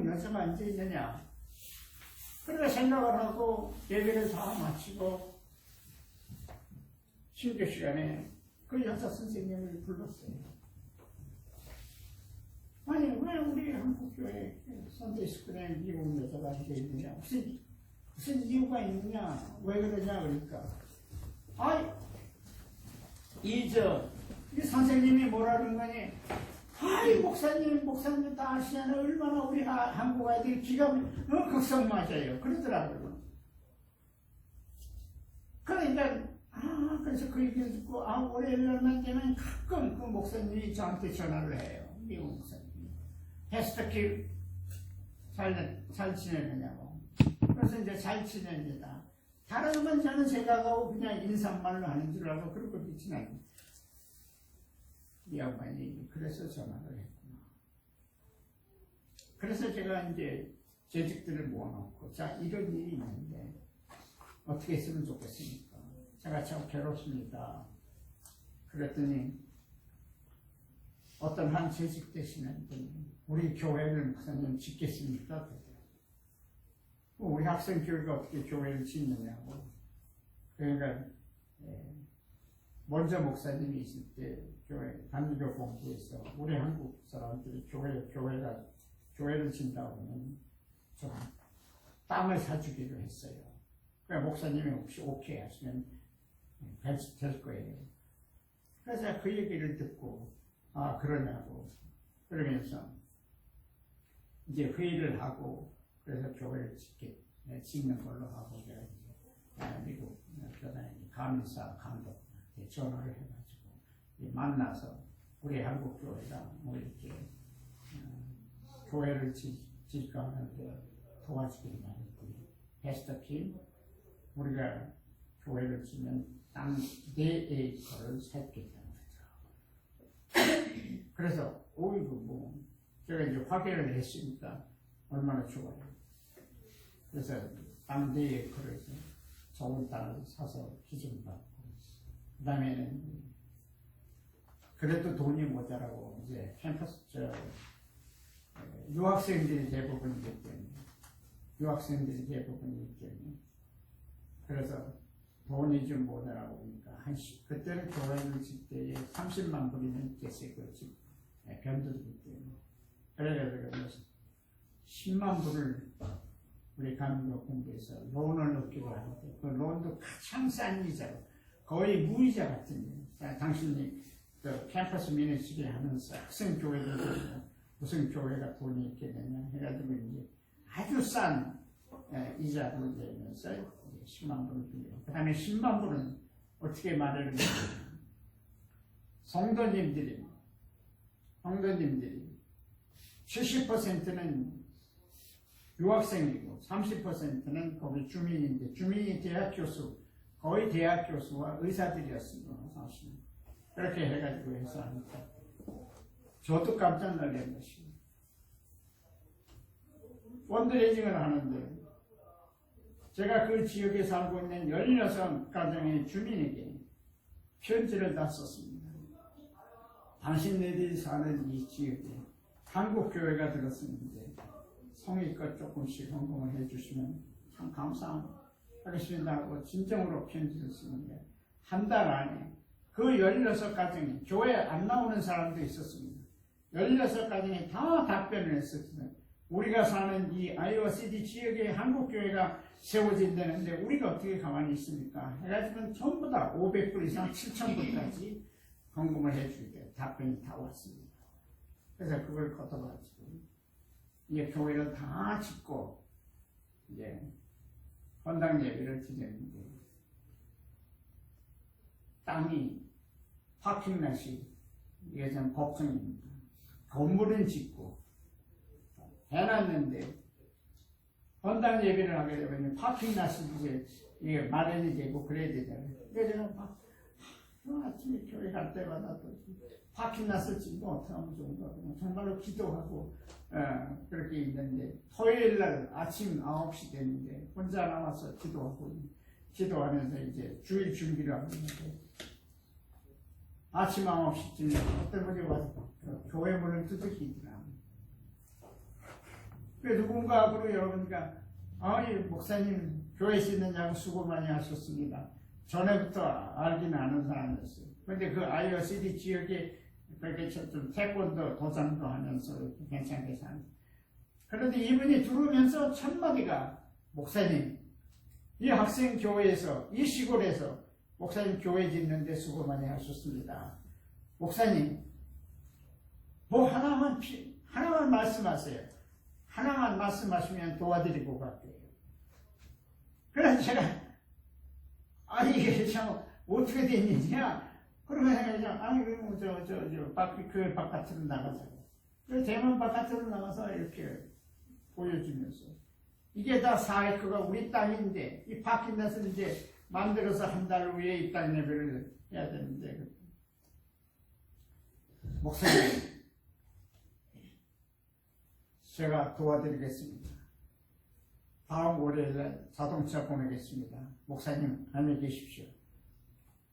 여자가 앉아 있느냐? 그래서 생각을 하고 예배를 다 마치고 신교 시간에 그 여자 선생님을 불렀어요. 아니 왜 우리 한국 교회 선데이스쿨에 미국 여자가 앉아 있느냐? 무슨 이유가 있느냐? 왜 그러냐? 그러니까 이 선생님이 뭐라는 거니? 목사님 다 아시잖아요. 얼마나 우리 한국 아이들이 기가 극성 맞아요. 그러더라고요. 그러니까, 그래서 그 얘기를 듣고, 올해만 되면 가끔 그 목사님이 저한테 전화를 해요. 미국 목사님이. 패스터길 잘 지내느냐고. 그래서 이제 잘 지냅니다. 다른 건 저는 생각하고 그냥 인사말로 하는 줄 알고 그러고 믿진 않아요. 이 양반이 그래서 전화를 했구나. 그래서 제가 이제 재직들을 모아놓고 자 이런 일이 있는데 어떻게 했으면 좋겠습니까? 제가 참 괴롭습니다. 그랬더니 어떤 한 재직 되시는 분이 우리 교회를 목사님 짓겠습니까? 우리 학생 교회가 어떻게 교회를 짓느냐고. 그러니까 먼저 목사님이 있을 때 교회 단기교 공부에서 우리 한국 사람들이 교회를 짓다고 하면 좀 땅을 사주기로 했어요. 그러니까 목사님이 혹시 오케이 하시면 될 거예요. 그래서 그 얘기를 듣고 그러냐고 그러면서 이제 회의를 하고 그래서 교회를 짓는 걸로 하고 제가 이제 미국 감사 감독한테 전화를 해가지고 만나서 우리 한국 교회가 뭐 이렇게 교회를 짓고 하는데 도와주기를 바랬더니 패스터 킴 우리가 교회를 짓면 땅 4에이커를 샀겠다는 거죠. 그래서 뭐 제가 이제 확인을 했으니까 얼마나 좋아요. 그래서 땅 4에이커를 좋은 땅을 사서 기증받고 그 다음에는 그래도 돈이 모자라고 이제 캠퍼스 유학생들이 대부분이기 때문에 그래서 돈이 좀 모자라고 보니까 그때는 교회를 질 때에 30만 불이면 됐어요. 변두리기 때문에 그래서 10만 불을 우리 감독 공부에서 론을 넣기로 하는데 그 론도 가장 싼 이자로 거의 무이자 같은 당신이 캠퍼스 미니스트리 하면서 학생 교회들 무슨 교회가 돈이 있게 되냐 해가지고 이제 아주 싼 이자로 내면서 10만 불을 빌려요. 그 다음에 10만 불은 어떻게 말을 하냐 성도님들이 70%는 유학생이고 30%는 거기 주민인데 주민이 대학 교수 거의 대학 교수와 의사들이었습니다. 사실 그렇게 해가지고 해서 하니까 저도 깜짝 놀란 것입니다. 펀드레이징을 하는데 제가 그 지역에 살고 있는 16가정의 주민에게 편지를 다 썼습니다. 당신네들이 사는 이 지역에 한국교회가 들었었는데 성의껏 조금씩 헌금을 해주시면 참 감사하겠습니다 하고 진정으로 편지를 쓰는데 한 달 안에 그 16가정이 교회 안 나오는 사람도 있었습니다. 16가정이 다 답변을 했었어요. 우리가 사는 이 아이오와 시티 지역에 한국교회가 세워진다는데 우리가 어떻게 가만히 있습니까? 해가지고 전부 다 500불 이상 7,000불까지 헌금을 해주게 답변이 다 왔습니다. 그래서 그걸 걷어가지고 이제 교회를 다 짓고 이제 헌당 예배를 드렸는데 땅이 파킹낫이 이게 좀 걱정입니다. 건물은 짓고 해놨는데 헌당 예배를 하게 되면 파킹낫이 이게 마련이 되고 그래야 되잖아요. 그래서 제가 막 아침에 교회 갈 때마다 또 파킹낫을 짓고 어떻게 하면 좋은가 정말로 기도하고 그렇게 있는데 토요일 날 아침 9시 됐는데 혼자 나와서 기도하면서 이제 주일 준비를 하고 있는데 아침 9시쯤에 어떤 분이 와서 교회 문을 두드리더라. 그래서 누군가 앞으로 여러분과 목사님 교회 짓느냐고 수고 많이 하셨습니다. 전에부터 알긴 아는 사람이었어요. 그런데 그 아이오 시티 지역에 그렇게 좀 태권도 도장도 하면서 괜찮게 사는. 그런데 이분이 들어오면서 첫 마디가 목사님 이 학생 교회에서 이 시골에서 목사님 교회 짓는데 수고 많이 하셨습니다. 목사님 뭐 하나만 말씀하세요. 하나만 말씀하시면 도와드리고 갈게요. 그래서 제가 이게 참 어떻게 된 일이냐? 그러면 그러면 교회 바깥으로 나가자고. 그래서 대문 바깥으로 나가서 이렇게 보여주면서 이게 다 4에이커가 우리 땅인데 이 바뀐 데서 이제 만들어서 한 달 후에 이 땅 예배를 해야 되는데 목사님 제가 도와드리겠습니다. 다음 월요일에 자동차 보내겠습니다. 목사님 안녕히 계십시오.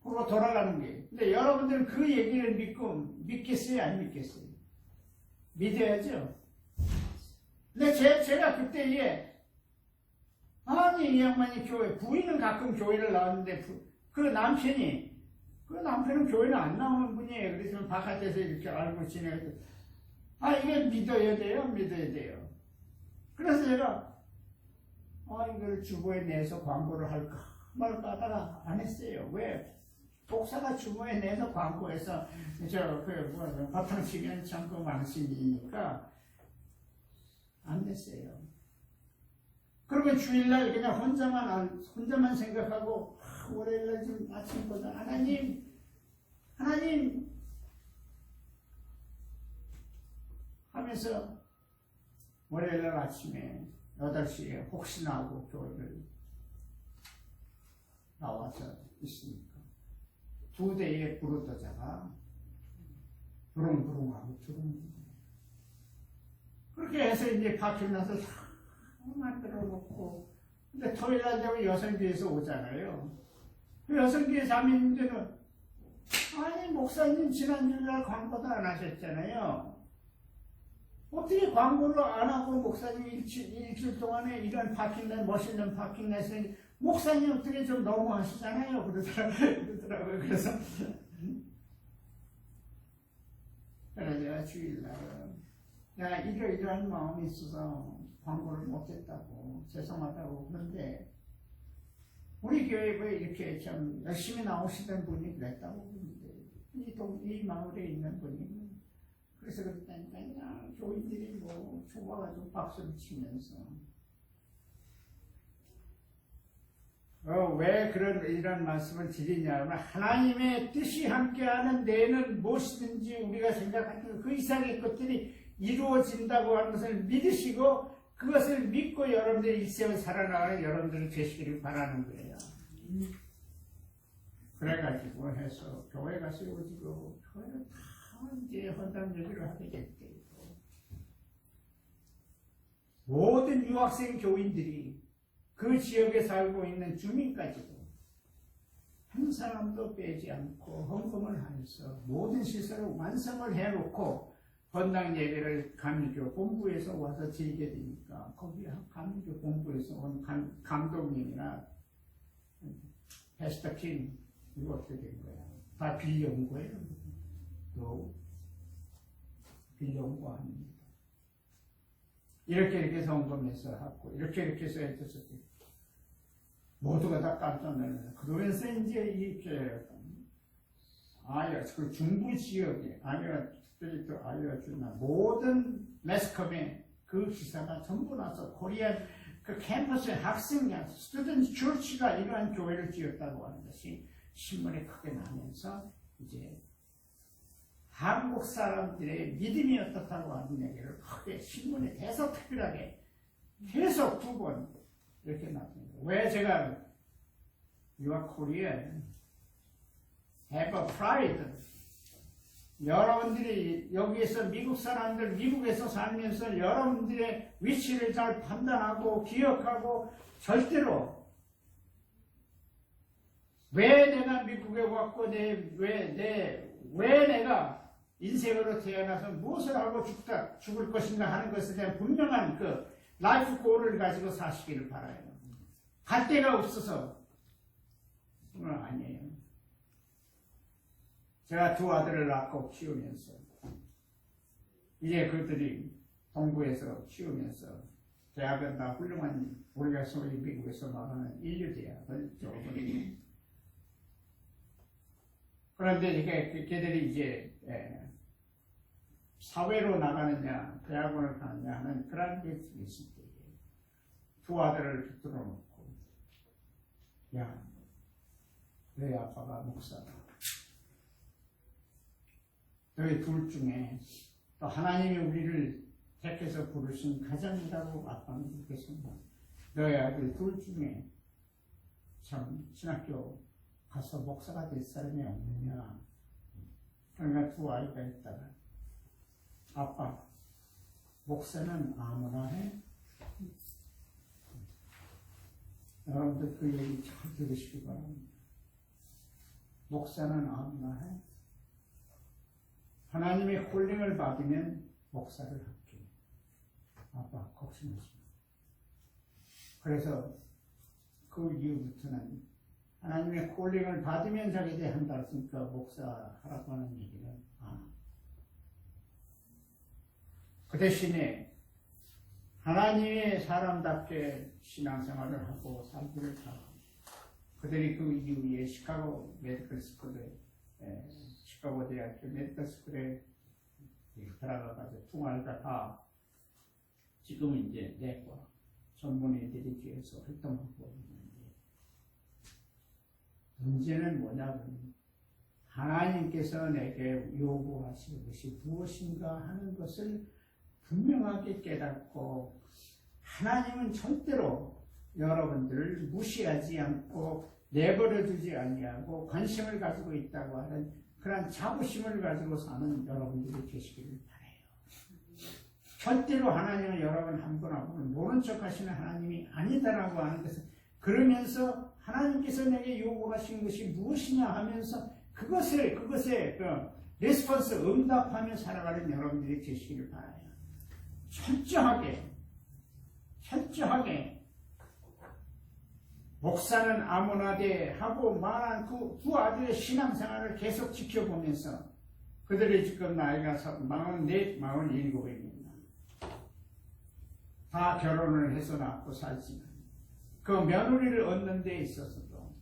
그러고 돌아가는 게. 근데 여러분들은 그 얘기를 믿겠어요? 안 믿겠어요? 믿어야죠. 근데 제가 그때에 이 양반이 부인은 가끔 교회를 나왔는데 그 남편은 교회를 안 나오는 분이에요. 그래서 바깥에서 이렇게 알고 지내고 이게 믿어야 돼요. 그래서 제가 이걸 주보에 내서 광고를 할까 말까 하다가 안 했어요. 왜? 목사가 주보에 내서 광고해서 바탕치기는 참 망신이니까 안 냈어요. 그러면 주일날 그냥 혼자만 생각하고 월요일날 좀 아침보다 하나님 하면서 월요일날 아침에 8시에 혹시나 하고 교회를 나와서 있으니까 2대의 부르더자가 부릉부릉하고 그렇게 해서 이제 바퀴 나서 만들어 놓고 근데 토요일날 되면 여성교회에서 오잖아요. 그 여성교회 자매님들은 목사님 지난주날 광고도 안 하셨잖아요. 어떻게 광고를 안 하고 목사님 일주일 동안에 이런 파킹넷 멋있는 파킹넷을 목사님 어떻게 좀 너무하시잖아요. 그러더라고요. 그래서 제가 주일날 내가 이러이러한 마음이 있어서 광고를 못했다고 죄송하다고. 그런데 우리 교회에 이렇게 참 열심히 나오시던 분이 그랬다고 그러는데 이 마을에 있는 분이 그래서 그랬다니까 교인들이 좋아가지고 박수를 치면서 왜 이런 말씀을 드리냐면 하나님의 뜻이 함께하는 데에는 무엇이든지 우리가 생각하는 그 이상의 것들이 이루어진다고 하는 것을 믿으시고 그것을 믿고 여러분들이 일생을 살아나가는 여러분들이 되시기를 바라는 거예요. 그래가지고 해서 교회가 세워지고 교회를 다 이제 헌당 얘기를 하게 됐고 모든 유학생 교인들이 그 지역에 살고 있는 주민까지도 한 사람도 빼지 않고 헌금을 하면서 모든 시설을 완성을 해놓고 헌당 예배를 감리교 본부에서 와서 드리게 되니까 거기 감리교 본부에서 온 감독님이나 패스터 킴 이거 어떻게 된 거야? 다 빌려온 거예요. 또 빌려온 거 아닙니다. 이렇게 해서 헌금해서 하고 이렇게 해서 해줘서 모두가 다 깜짝 놀랐어요. 그러면서 이제 이렇게 그 중부 지역에 아이오와 주나 모든 매스컴에 그 기사가 전부 나서 코리안 그 캠퍼스의 학생야 스튜던트 처치가 이러한 교회를 지었다고 하는 것이 신문에 크게 나면서 이제 한국 사람들의 믿음이 어떻다고 하는 얘기를 크게 신문에 대서특별하게 계속 2번 이렇게 나옵니다. 왜 제가 You are Korean, have a pride. 여러분들이 여기에서 미국 사람들 미국에서 살면서 여러분들의 위치를 잘 판단하고 기억하고 절대로 왜 내가 미국에 왔고 왜 내가 인생으로 태어나서 무엇을 하고 죽을 것인가 하는 것에 대한 분명한 그 라이프 골을 가지고 사시기를 바라요. 갈 데가 없어서 그건 아니에요. 제가 2 아들을 낳고 키우면서 이제 그들이 동부에서 키우면서 대학은 다 훌륭한 우리가 소위 미국에서 말하는 인류대학을 졸업을 그런데 이게 걔들이 이제 사회로 나가느냐 대학원을 가느냐 하는 그런 게 있을 때에 2 아들을 붙들어 놓고 야 너희 아빠가 목사다. 너희 둘 중에 또 하나님이 우리를 택해서 부르신 가장이라고 아빠는 그렇게 생각합니다. 너희 아들 둘 중에 참 신학교 가서 목사가 될 사람이 없느냐. 그러니까 2 아이가 있다가 아빠 목사는 아무나 해? 여러분들 그 얘기 잘 들으시기 바랍니다. 목사는 아무나 해? 하나님의 콜링을 받으면 목사를 할게. 아빠 걱정하지 마. 그래서 그 이후부터는 하나님의 콜링을 받으면 자기에 한다 했으니까 목사하라고 하는 얘기는 안 합니다. 그 대신에 하나님의 사람답게 신앙생활을 하고 살기를 바랍니다. 그들이 그 이후에 시카고 메디컬 스쿨에 시카고 대학교 메디컬 스쿨에 들어가가지고 퉁알가 다 지금은 이제 내과 전문의들이 뒤에서 활동하고 있는데 문제는 뭐냐면 하나님께서 내게 요구하시는 것이 무엇인가 하는 것을 분명하게 깨닫고 하나님은 절대로 여러분들을 무시하지 않고 내버려두지 아니하고 관심을 가지고 있다고 하는 그런 자부심을 가지고 사는 여러분들이 계시기를 바라요. 절대로 하나님은 여러분 한 분하고는 모른 척 하시는 하나님이 아니다라고 하는 것을 그러면서 하나님께서 내게 요구하신 것이 무엇이냐 하면서 그것에 그 레스폰스 응답하며 살아가는 여러분들이 계시기를 바라요. 철저하게 목사는 아무나 돼 하고 말한 두 아들의 신앙생활을 계속 지켜보면서 그들이 지금 나이가 44, 47입니다. 다 결혼을 해서 낳고 살지만 그 며느리를 얻는 데 있어서도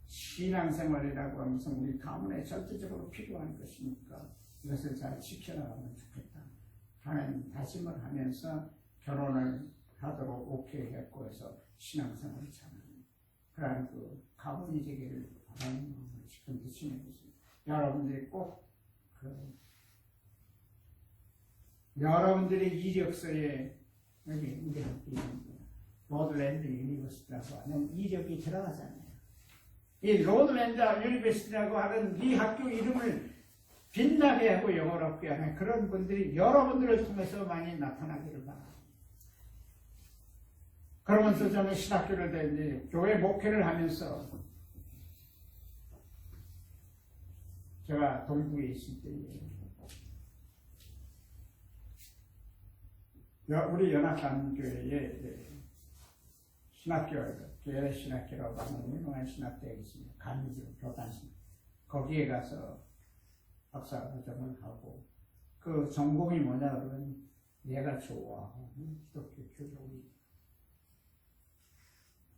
신앙생활이라고 하면서 우리 가문에 절대적으로 필요한 것이니까 이것을 잘 지켜나가면 좋겠다. 하나님 다짐을 하면서 결혼을 하도록 오케이 했고 해서 신앙생활을 잘하는 그러한 그 가문이 되기를 바라는 마음을 지금 지내고 있습니다. 여러분들이 꼭 여러분들의 이력서에 여기 우리 학교 있는 로드랜드 유니버시티라고 하는 이력이 들어가잖아요. 이 로드랜드 유니버시티라고 하는 이 학교 이름을 빛나게 하고 영어롭게 하는 그런 분들이 여러분들을 통해서 많이 나타나기를 바랍니다. 그러면서 저는 신학교를 다니는데 교회 목회를 하면서 제가 동부에 있을 때에 우리 연합감교회에 신학교가 교회 신학교라고 하는 유명한 신학교가 있습니다. 감리교 교단신 거기에 가서 박사과정을 하고 그 전공이 뭐냐 그러면 내가 좋아하는 기독교 교육이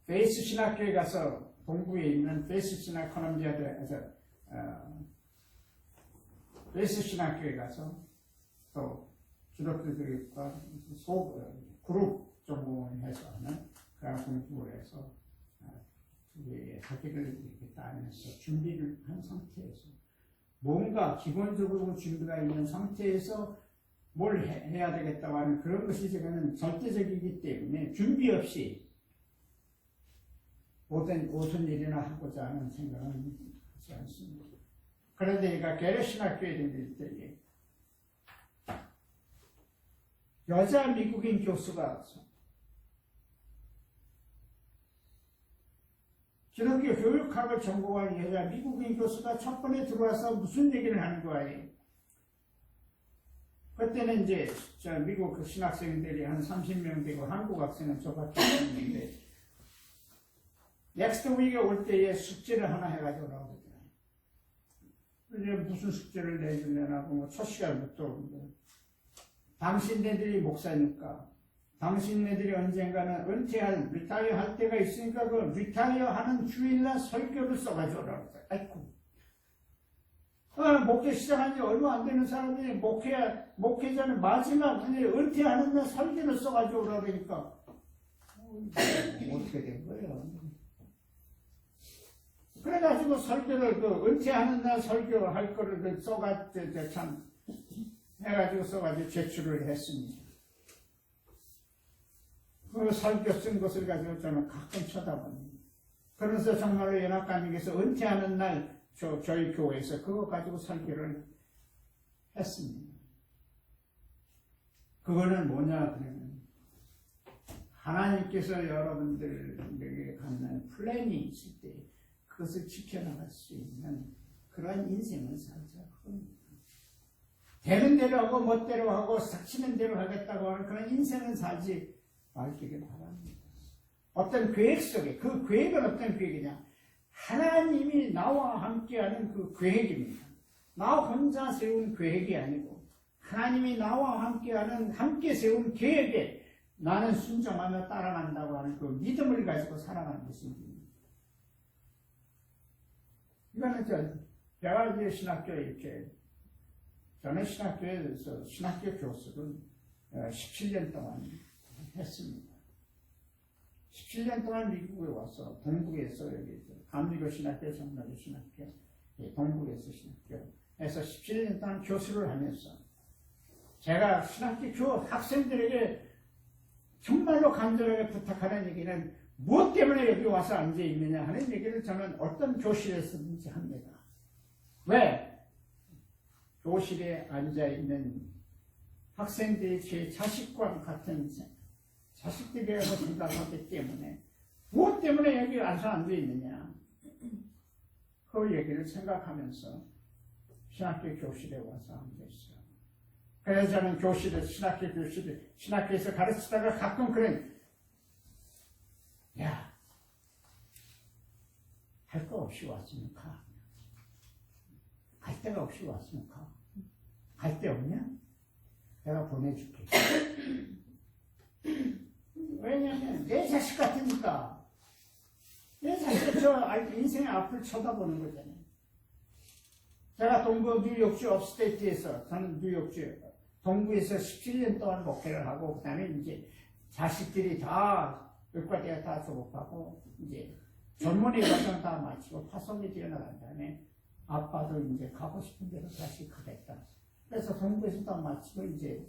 페이스 신학교에 가서 동부에 있는 페이스 신학 컬럼비아대에서 페이스 신학교에 가서 또 기독교들과 그룹 전공을 해서 하는 그런 공부를 해서 학위를 이렇게 따면서 준비를 한 상태에서 뭔가 기본적으로 준비가 있는 상태에서 뭘 해야 되겠다고 하는 그런 것이 제가는 절대적이기 때문에 준비 없이 무슨 일이나 하고자 하는 생각은 하지 않습니다. 그런데 제가 게르신학교에 다닐 때에 여자 미국인 교수가 기독교 교육학을 전공한 여자 미국인 교수가 첫 번에 들어와서 무슨 얘기를 하는 거예요. 그때는 이제 미국 그 신학생들이 한 30명 되고 한국 학생은 저밖에 없는데 넥스트 위크에 올 때에 숙제를 하나 해가지고 나오거든요. 이제 무슨 숙제를 내주려고 뭐 첫 시간부터 당신네들이 목사니까 당신네들이 언젠가는 은퇴할 리타이어 할 때가 있으니까 그 리타이어 하는 주일날 설교를 써가지고 오라고 그래요. 아이고. 목회 시작한 지 얼마 안 되는 사람이 목회자는 마지막 은퇴하는 날 설교를 써가지고 오라고 그러니까 어떻게 된 거예요? 그래가지고 설교를 은퇴하는 날 설교할 거를 써가지고 참 해가지고 써가지고 제출을 했습니다. 그 설교 쓴 것을 가지고 저는 가끔 쳐다봅니다. 그래서 정말로 연합감에서 은퇴하는 날 저희 교회에서 그거 가지고 설교를 했습니다. 그거는 뭐냐 그러면 하나님께서 여러분들에게 갖는 플랜이 있을 때 그것을 지켜나갈 수 있는 그러한 인생을 살자. 되는 대로 하고 멋대로 하고 삭치는 대로 하겠다고 하는 그런 인생을 살지 말기를 바랍니다. 어떤 계획 속에 그 계획은 어떤 계획이냐? 하나님이 나와 함께하는 그 계획입니다. 나 혼자 세운 계획이 아니고 하나님이 나와 함께하는 함께 세운 계획에 나는 순종하며 따라간다고 하는 그 믿음을 가지고 살아가는 것입니다. 이거는 제가 이제 신학교에 이렇게 저는 신학교에서 신학교 교수를 17년 동안 했습니다. 17년 동안 미국에 와서 동북에서 여기 감리교 신학교, 성락교 신학교, 동북에서 신학교에서 17년 동안 교수를 하면서 제가 신학교 학생들에게 정말로 간절하게 부탁하는 얘기는 무엇 때문에 여기 와서 앉아있느냐 하는 얘기를 저는 어떤 교실에서든지 합니다. 왜? 교실에 앉아있는 학생들이 제 자식과 같은 자식들이라고 생각하기 때문에 무엇 때문에 여기 와서 앉아있느냐 그 얘기를 생각하면서 신학교 교실에 와서 앉아있어요. 그래서 저는 신학교에서 가르치다가 가끔 그런 야, 할 거 없이 왔으면 가. 갈 데가 없이 왔으면 가. 갈 데 없냐? 내가 보내줄게. 왜냐면 내 자식 같으니까. 내 자식 인생의 앞을 쳐다보는 거잖아요. 제가 동부 뉴욕주 업스테이트에서 저는 뉴욕주 동부에서 17년 동안 목회를 하고 그다음에 이제 자식들이 다 의과대학 다 졸업하고 이제 전문의 과정 다 마치고 파송이 뛰어나간 다음에 아빠도 이제 가고 싶은 데로 다시 가겠다. 그래서 동부에서 다 마치고 이제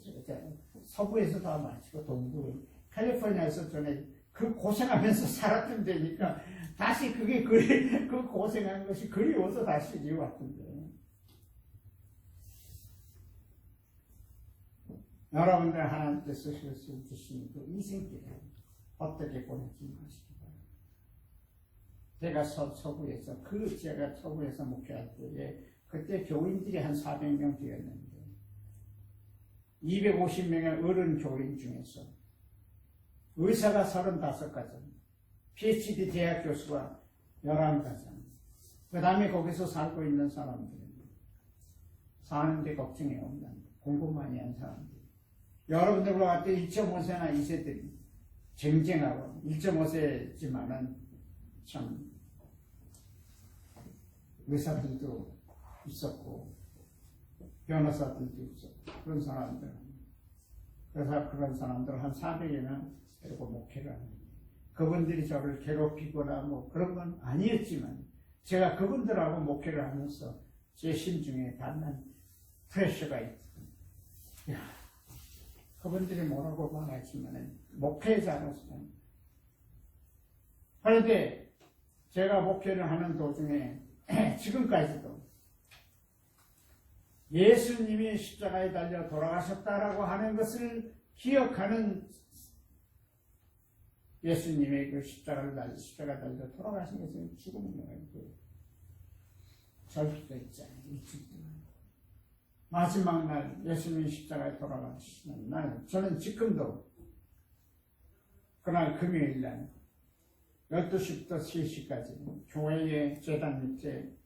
서부에서 다 마치고 동부 캘리포니아에서 전에 그 고생하면서 살았던 데니까 다시 그게 그 고생한 것이 그리워서 다시 이제 왔던데. 여러분들 하나님께서 주신 그 인생길 어떻게 보낼지 마시기 바랍니다. 제가 서부에서 제가 서부에서 목회할 때에 그때 교인들이 한 400명 되었는데 250명의 어른 교인 중에서 의사가 35가정, PhD 대학 교수가 11가정, 그 다음에 거기서 살고 있는 사람들은 사는데 걱정이 없는 공부 많이 한 사람들. 여러분들과 같이 1.5세나 2세들이 쟁쟁하고 1.5세지만은 참 의사들도 있었고 변호사들도 있었고 그런 사람들. 그래서 그런 사람들 한 400여명 데리고 목회를 합니다. 그분들이 저를 괴롭히거나 뭐 그런 건 아니었지만 제가 그분들하고 목회를 하면서 제 심중에 받는 프레셔가 있거든요. 그분들이 뭐라고 말하지만 목회자로서는. 그런데 제가 목회를 하는 도중에 지금까지도 예수님이 십자가에 달려 돌아가셨다라고 하는 것을 기억하는 예수님의 그 십자가 달려 돌아가신 것은 죽음을 말고 절기가 있잖아요. 일주일 동안. 마지막 날 예수님이 십자가에 돌아가시는 날 저는 지금도 그날 금요일 날 12시부터 3시까지 교회의 제단 밑에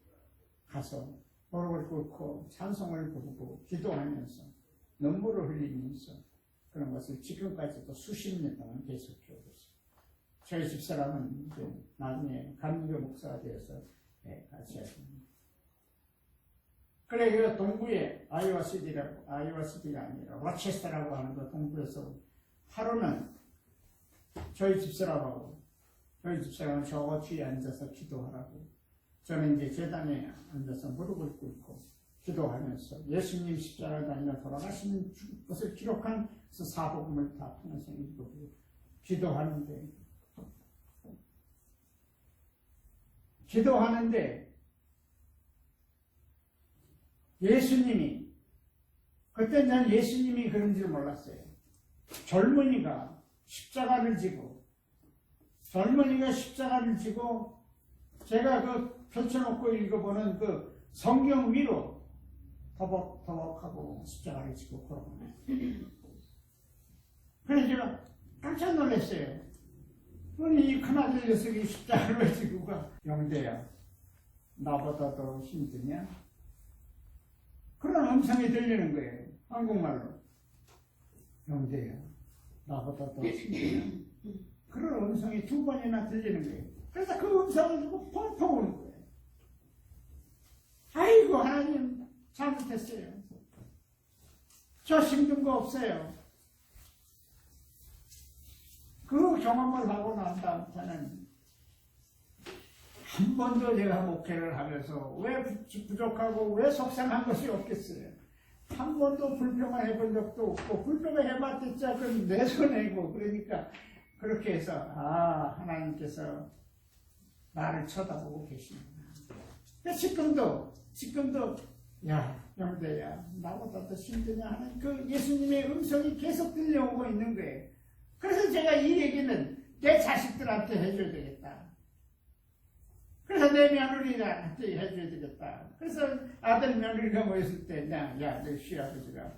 가서 무릎을 꿇고 찬송을 부르고 기도하면서 눈물을 흘리면서 그런 것을 지금까지도 수십 년 동안 계속해 오고 있습니다. 저희 집사람은 이제 나중에 감리교 목사가 되어서 같이 하십니다. 그래, 그 동부에 아이오와시티가 아니라 로체스터라고 하는 그 동부에서 하루는 저희 집사람은 저 뒤에 앉아서 기도하라고 저는 이제 제단에 앉아서 무릎을 꿇고 기도하면서 예수님 십자가를 달려 돌아가시는 것을 기록한 그 사복음을 다 통해서 읽고 기도하는데 예수님이 그때 난 예수님이 그런 줄 몰랐어요. 젊은이가 십자가를 지고 제가 그 펼쳐놓고 읽어보는 그 성경 위로 터벅터벅하고 십자가를 지고 걸어갑니다. 그래서 제가 깜짝 놀랐어요. 아니 이 큰아들 녀석이 십자가를 지고 가. 영대야, 나보다 더 힘드냐? 그런 음성이 들리는 거예요. 한국말로. 영대야, 나보다 더 힘드냐? 그런 음성이 2번이나 들리는 거예요. 그래서 그 음성을 두고 펑펑 우는 거예요. 아이고 하나님 잘못했어요. 저 힘든 거 없어요. 그 경험을 하고 난 다음부터는 한 번도 제가 목회를 하면서 왜 부족하고 왜 속상한 것이 없겠어요. 한 번도 불평을 해본 적도 없고 불평을 해봤자 그건 내 손해고 그러니까 그렇게 해서 하나님께서 나를 쳐다보고 계시는구나. 지금도 야 영대야 나보다 더 힘드냐 하는 그 예수님의 음성이 계속 들려오고 있는 거예요. 그래서 제가 이 얘기는 내 자식들한테 해줘야 되겠다. 그래서 내 며느리한테 해줘야 되겠다. 그래서 아들 며느리가 모였을 때 야 내 시아버지가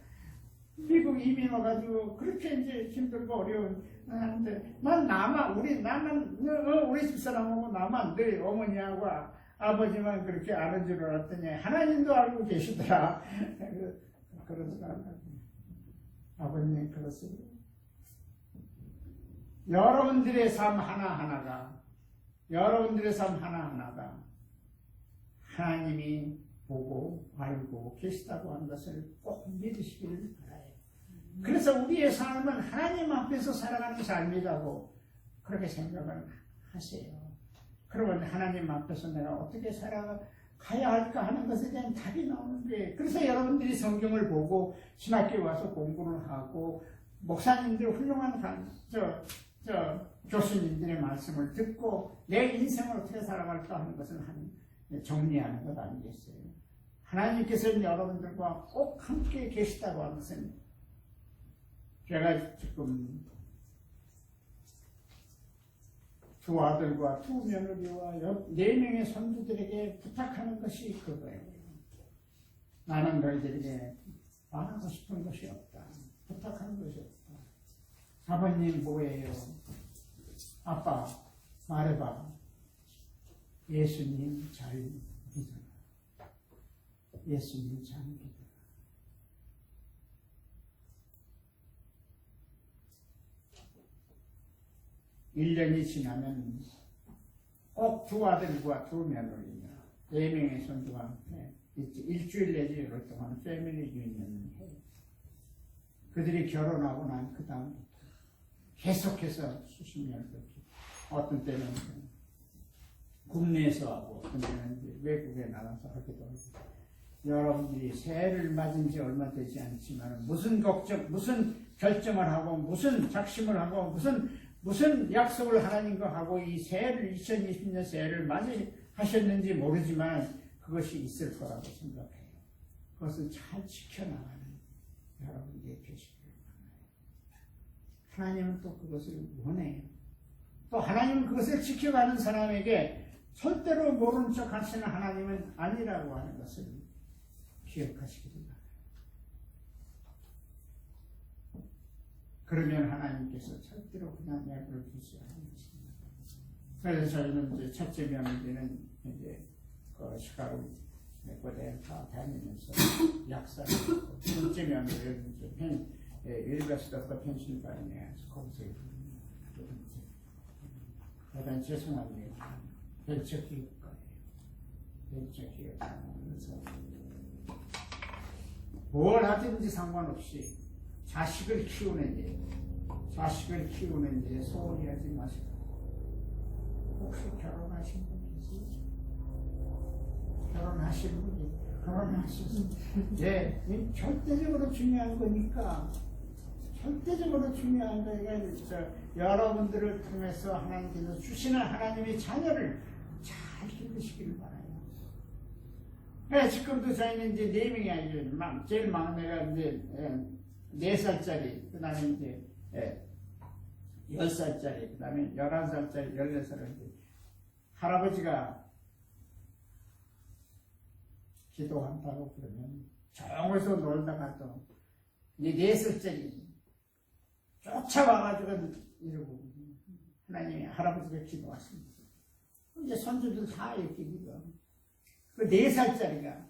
미국 이민 와가지고 그렇게 이제 힘들고 어려운 하는데 우리 집사람하고 나만 내 어머니하고 아버지만 그렇게 아는 줄 알았더니 하나님도 알고 계시더라. 그러더라고요. 아버님 그렇습니다. 여러분들의 삶 하나하나가 하나님이 보고 알고 계시다고 하는 것을 꼭 믿으시기를 바라요. 그래서 우리의 삶은 하나님 앞에서 살아가는 삶이라고 그렇게 생각을 하세요. 그러면 하나님 앞에서 내가 어떻게 살아가야 할까 하는 것에 대한 답이 나오는 거예요. 그래서 여러분들이 성경을 보고 신학교에 와서 공부를 하고 목사님들 훌륭한 교수님들의 말씀을 듣고 내 인생을 어떻게 살아갈까 하는 것을 정리하는 것 아니겠어요? 하나님께서는 여러분들과 꼭 함께 계시다고 하는 것은 제가 지금 두 아들과 두 며느리와 네 명의 손주들에게 부탁하는 것이 그거예요. 나는 너희들에게 말하고 싶은 것이 없다. 부탁하는 것이 없다. 아버님 뭐예요? 아빠 말해봐. 예수님 잘 믿어라. 예수님 잘 믿어라. 일 년이 지나면 꼭 두 아들과 두 며느리며 네 명의 손주와 함께 일주일 내지 열흘 동안 패밀리 유니언을 해요. 그들이 결혼하고 난 그 다음부터 계속해서 수십 년을 어떤 때는 국내에서 하고 어떤 때는 외국에 나가서 하기도 하고. 여러분들이 새해를 맞은 지 얼마 되지 않지만 무슨 결정을 하고 무슨 작심을 하고 무슨 약속을 하나님과 하고 이 새해를 2020년 새해를 맞이하셨는지 모르지만 그것이 있을 거라고 생각해요. 그것을 잘 지켜나가는 여러분들이 계시기를 바라요. 하나님은 또 그것을 원해요. 또 하나님은 그것을 지켜가는 사람에게 절대로 모르는 척 하시는 하나님은 아니라고 하는 것을 기억하시기를 바라요. 그러면 하나님께서 절대로 그냥 내버려 두지 않으십니다. 그래서 저희는 이제 첫째 며느리는 이제 그 시카고 고대 다 다니면서 약사를 했고, 둘째 며느리는 이제 유니버시티 오브 펜실바니아에서 거기서 대단히 죄송한 얘기 벤처기업가예요. 벤처기업가에서 뭘 하든지 상관없이 자식을 키우는 일 소홀히 하지 마시고. 혹시 결혼하신 분 계시죠? 결혼하신 분이 결혼하셨습니다. 예, 절대적으로 중요한 거니까. 절대적으로 중요한 거니까 여러분들을 통해서 하나님께서 주시는 하나님의 자녀를 잘 기르시기를 바라요. 네, 지금도 저희는 이제 4명이 아니죠. 제일 막내가 이제 4살짜리, 그 다음에 이제 10살짜리, 그 다음에 11살짜리, 14살짜리. 할아버지가 기도한다고 그러면 조용해서 놀다가도 이제 4살짜리 쫓아와가지고 이러고 하나님이 할아버지가 기도하십니다. 이제 손주들 다 이렇게 기도. 그 4살짜리가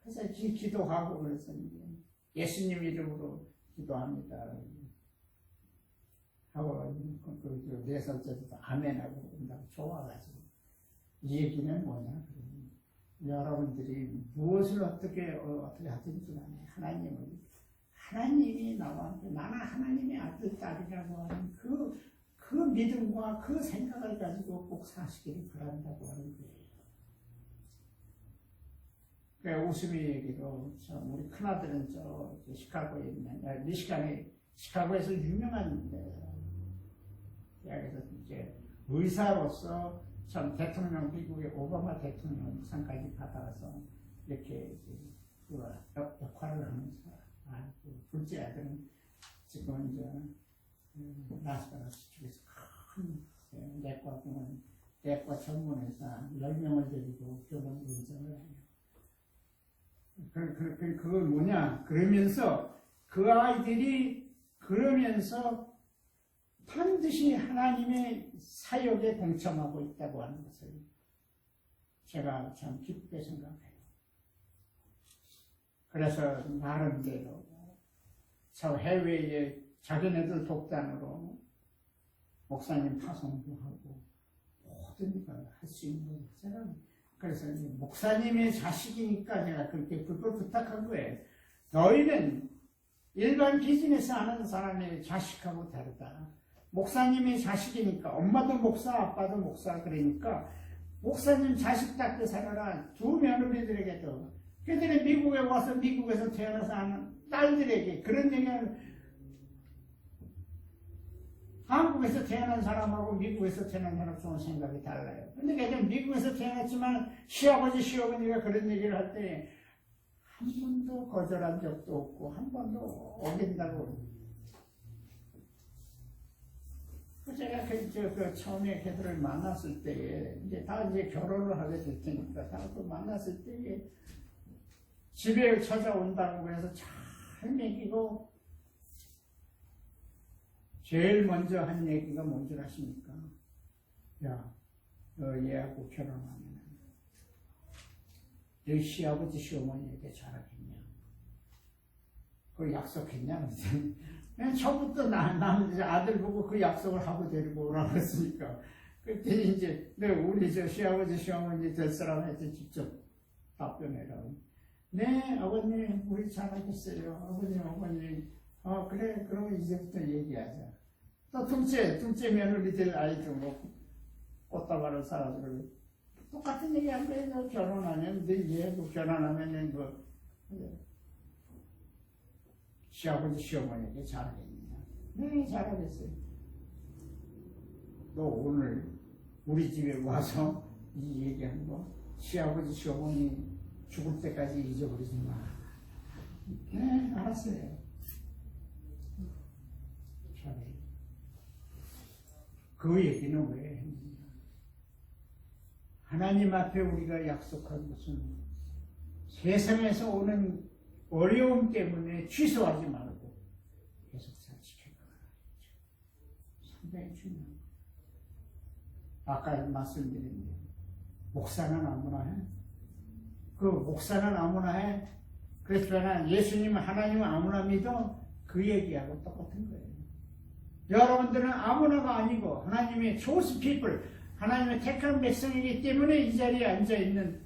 그래서 기도하고 그랬었는데 예수님 이름으로 기도합니다 하고 그 4살짜리도 아멘하고 그런다고 좋아가지고 이 얘기는 뭐냐? 여러분들이 무엇을 어떻게 하든지 간에 하나님이 나와 함께 나는 하나님의 아들, 딸이라고 하는 그 믿음과 그 생각을 가지고 꼭 사시기를 바란다고 하는 거예요. 그 웃음이 얘기로 우리 큰아들은 시카고에 있는 미시간의 시카고에서 유명한 대학에서 이제 의사로서 전 대통령 미국의 오바마 대통령 상까지 받아서 이렇게 역할을 하면서 둘째 아들은 지금 이제 라스베가스 쪽에서 큰 내과 전문의사 10명을 데리고 교본 운전을 해요. 그건 뭐냐? 그러면서 그 아이들이 그러면서 반드시 하나님의 사역에 동참하고 있다고 하는 것을 제가 참 기쁘게 생각해요. 그래서 나름대로 저 해외에 자기네들 독단으로 목사님 파송도 하고 모든 걸 할 수 있는 사람. 그래서 목사님의 자식이니까 제가 그걸 부탁한 거예요. 너희는 일반 비즈니스 하는 사람의 자식하고 다르다. 목사님의 자식이니까 엄마도 목사, 아빠도 목사 그러니까 목사님 자식답게 살아라. 두 며느리들에게도 그들이 미국에 와서 미국에서 태어나서 하는 딸들에게 그런 얘기를 한국에서 태어난 사람하고 미국에서 태어난 사람 좀 생각이 달라요. 근데 걔는 미국에서 태어났지만 시아버지, 시어머니가 그런 얘기를 할 때 한 번도 거절한 적도 없고 한 번도 어긴다고 제가 그 처음에 걔들을 만났을 때에, 이제 다 이제 결혼을 하게 될 테니까, 다 그 만났을 때에, 집에 찾아온다고 해서 잘 먹이고, 제일 먼저 한 얘기가 뭔지 아십니까? 야, 너 얘하고 결혼하면, 너 시아버지, 시어머니에게 잘하겠냐? 그 약속했냐? 맨 처음부터 아들 보고 그 약속을 하고 데리고 오라고 했으니까. 그때 이제, 우리 시아버지, 시어머니 될 사람한테 직접 답변해라고. 네, 아버님, 우리 잘하겠어요. 아버님, 어머님. 그래, 그러면 이제부터 얘기하자. 또 둘째 며느리 될 아이도 뭐, 꽃다발을 사가지고, 똑같은 얘기 한 거예요. 결혼하면, 얘도 결혼하면, 뭐, 시아버지, 시어머니에게 잘하겠느냐? 네, 잘하겠어요. 너 오늘 우리 집에 와서 이 얘기한 거, 시아버지, 시어머니 죽을 때까지 잊어버리지 마. 네, 알았어요. 잘해. 그 얘기는 왜 했느냐? 하나님 앞에 우리가 약속한 것은 세상에서 오는 어려움 때문에 취소하지 말고 계속 잘 지켜가라. 상당히 중요한 거예요. 아까 말씀드린 대로 목사는 아무나 해. 그 목사는 아무나 해. 그랬지만 예수님은 하나님은 아무나 믿어. 그 얘기하고 똑같은 거예요. 여러분들은 아무나가 아니고 하나님의 chosen people, 하나님의 택한 백성이기 때문에 이 자리에 앉아있는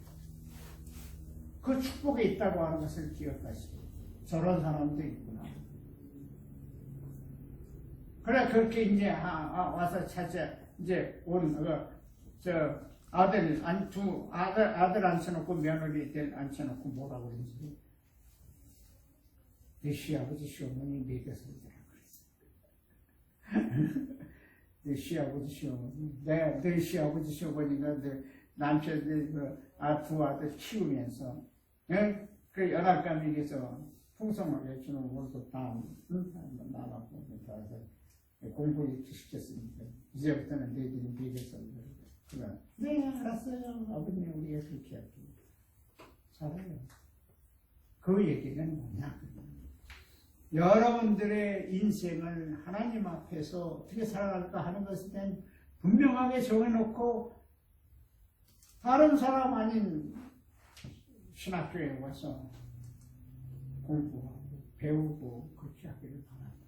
그 축복에 있다고 하는 것을 기억하시고, 저런 사람도 있구나. 그래, 그렇게 이제, 와서 이제 아들 앉혀놓고 며느리 앉혀놓고 뭐라고 그러지? 내 시아버지, 시어머니 먹여서 그랬어. 내 시아버지, 시어머니. 내 시아버지, 시어머니가 내 남편들 두 아들 키우면서, 예? 그 11가족에서 풍성하게 주는 월도 다 나가고 가서 공부 이렇게 시켰으니까 이제부터는 너희들이 비교해서 그래. 네, 알았어요. 아버님 우리가 그렇게 할게요. 잘해요. 그 얘기는 뭐냐? 여러분들의 인생을 하나님 앞에서 어떻게 살아갈까 하는 것에 대한 분명하게 정해놓고 다른 사람 아닌 신학교에 와서 공부하고 배우고 그렇게 하기를 바랍니다.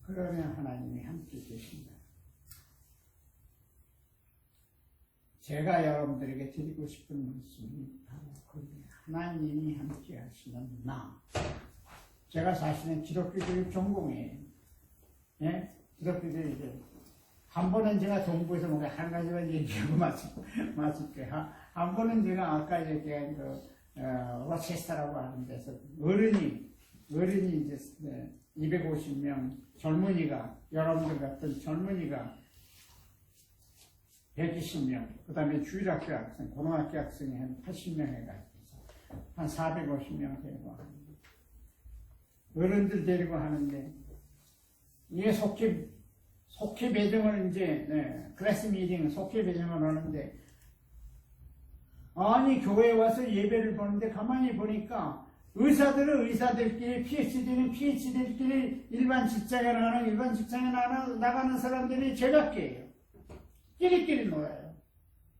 그러면 하나님이 함께 계신다. 제가 여러분들에게 드리고 싶은 말씀이 바로 그게 하나님이 함께 하시는 나. 제가 사실은 기독교교육 전공이에요. 예? 기독교교육 한 번은 제가 동부에서 뭔가 한 가지만 얘기하고 마칠게요. 한 번은 제가 아까 얘기한 로체스터라고 하는 데서 어른이 이제 250명 젊은이가, 여러분들 같은 젊은이가 120명, 그 다음에 주일학교 학생, 고등학교 학생이 한 80명 해가지고 한 450명 데리고 하는데, 어른들 데리고 하는데, 이게 속회 배정을 이제, 클래스 미팅, 속회 배정을 하는데, 아니, 교회에 와서 예배를 보는데 가만히 보니까, 의사들은 의사들끼리, PhD는 PhD들끼리, 일반 직장에 나가는 사람들이 제각기예요. 끼리끼리 놀아요.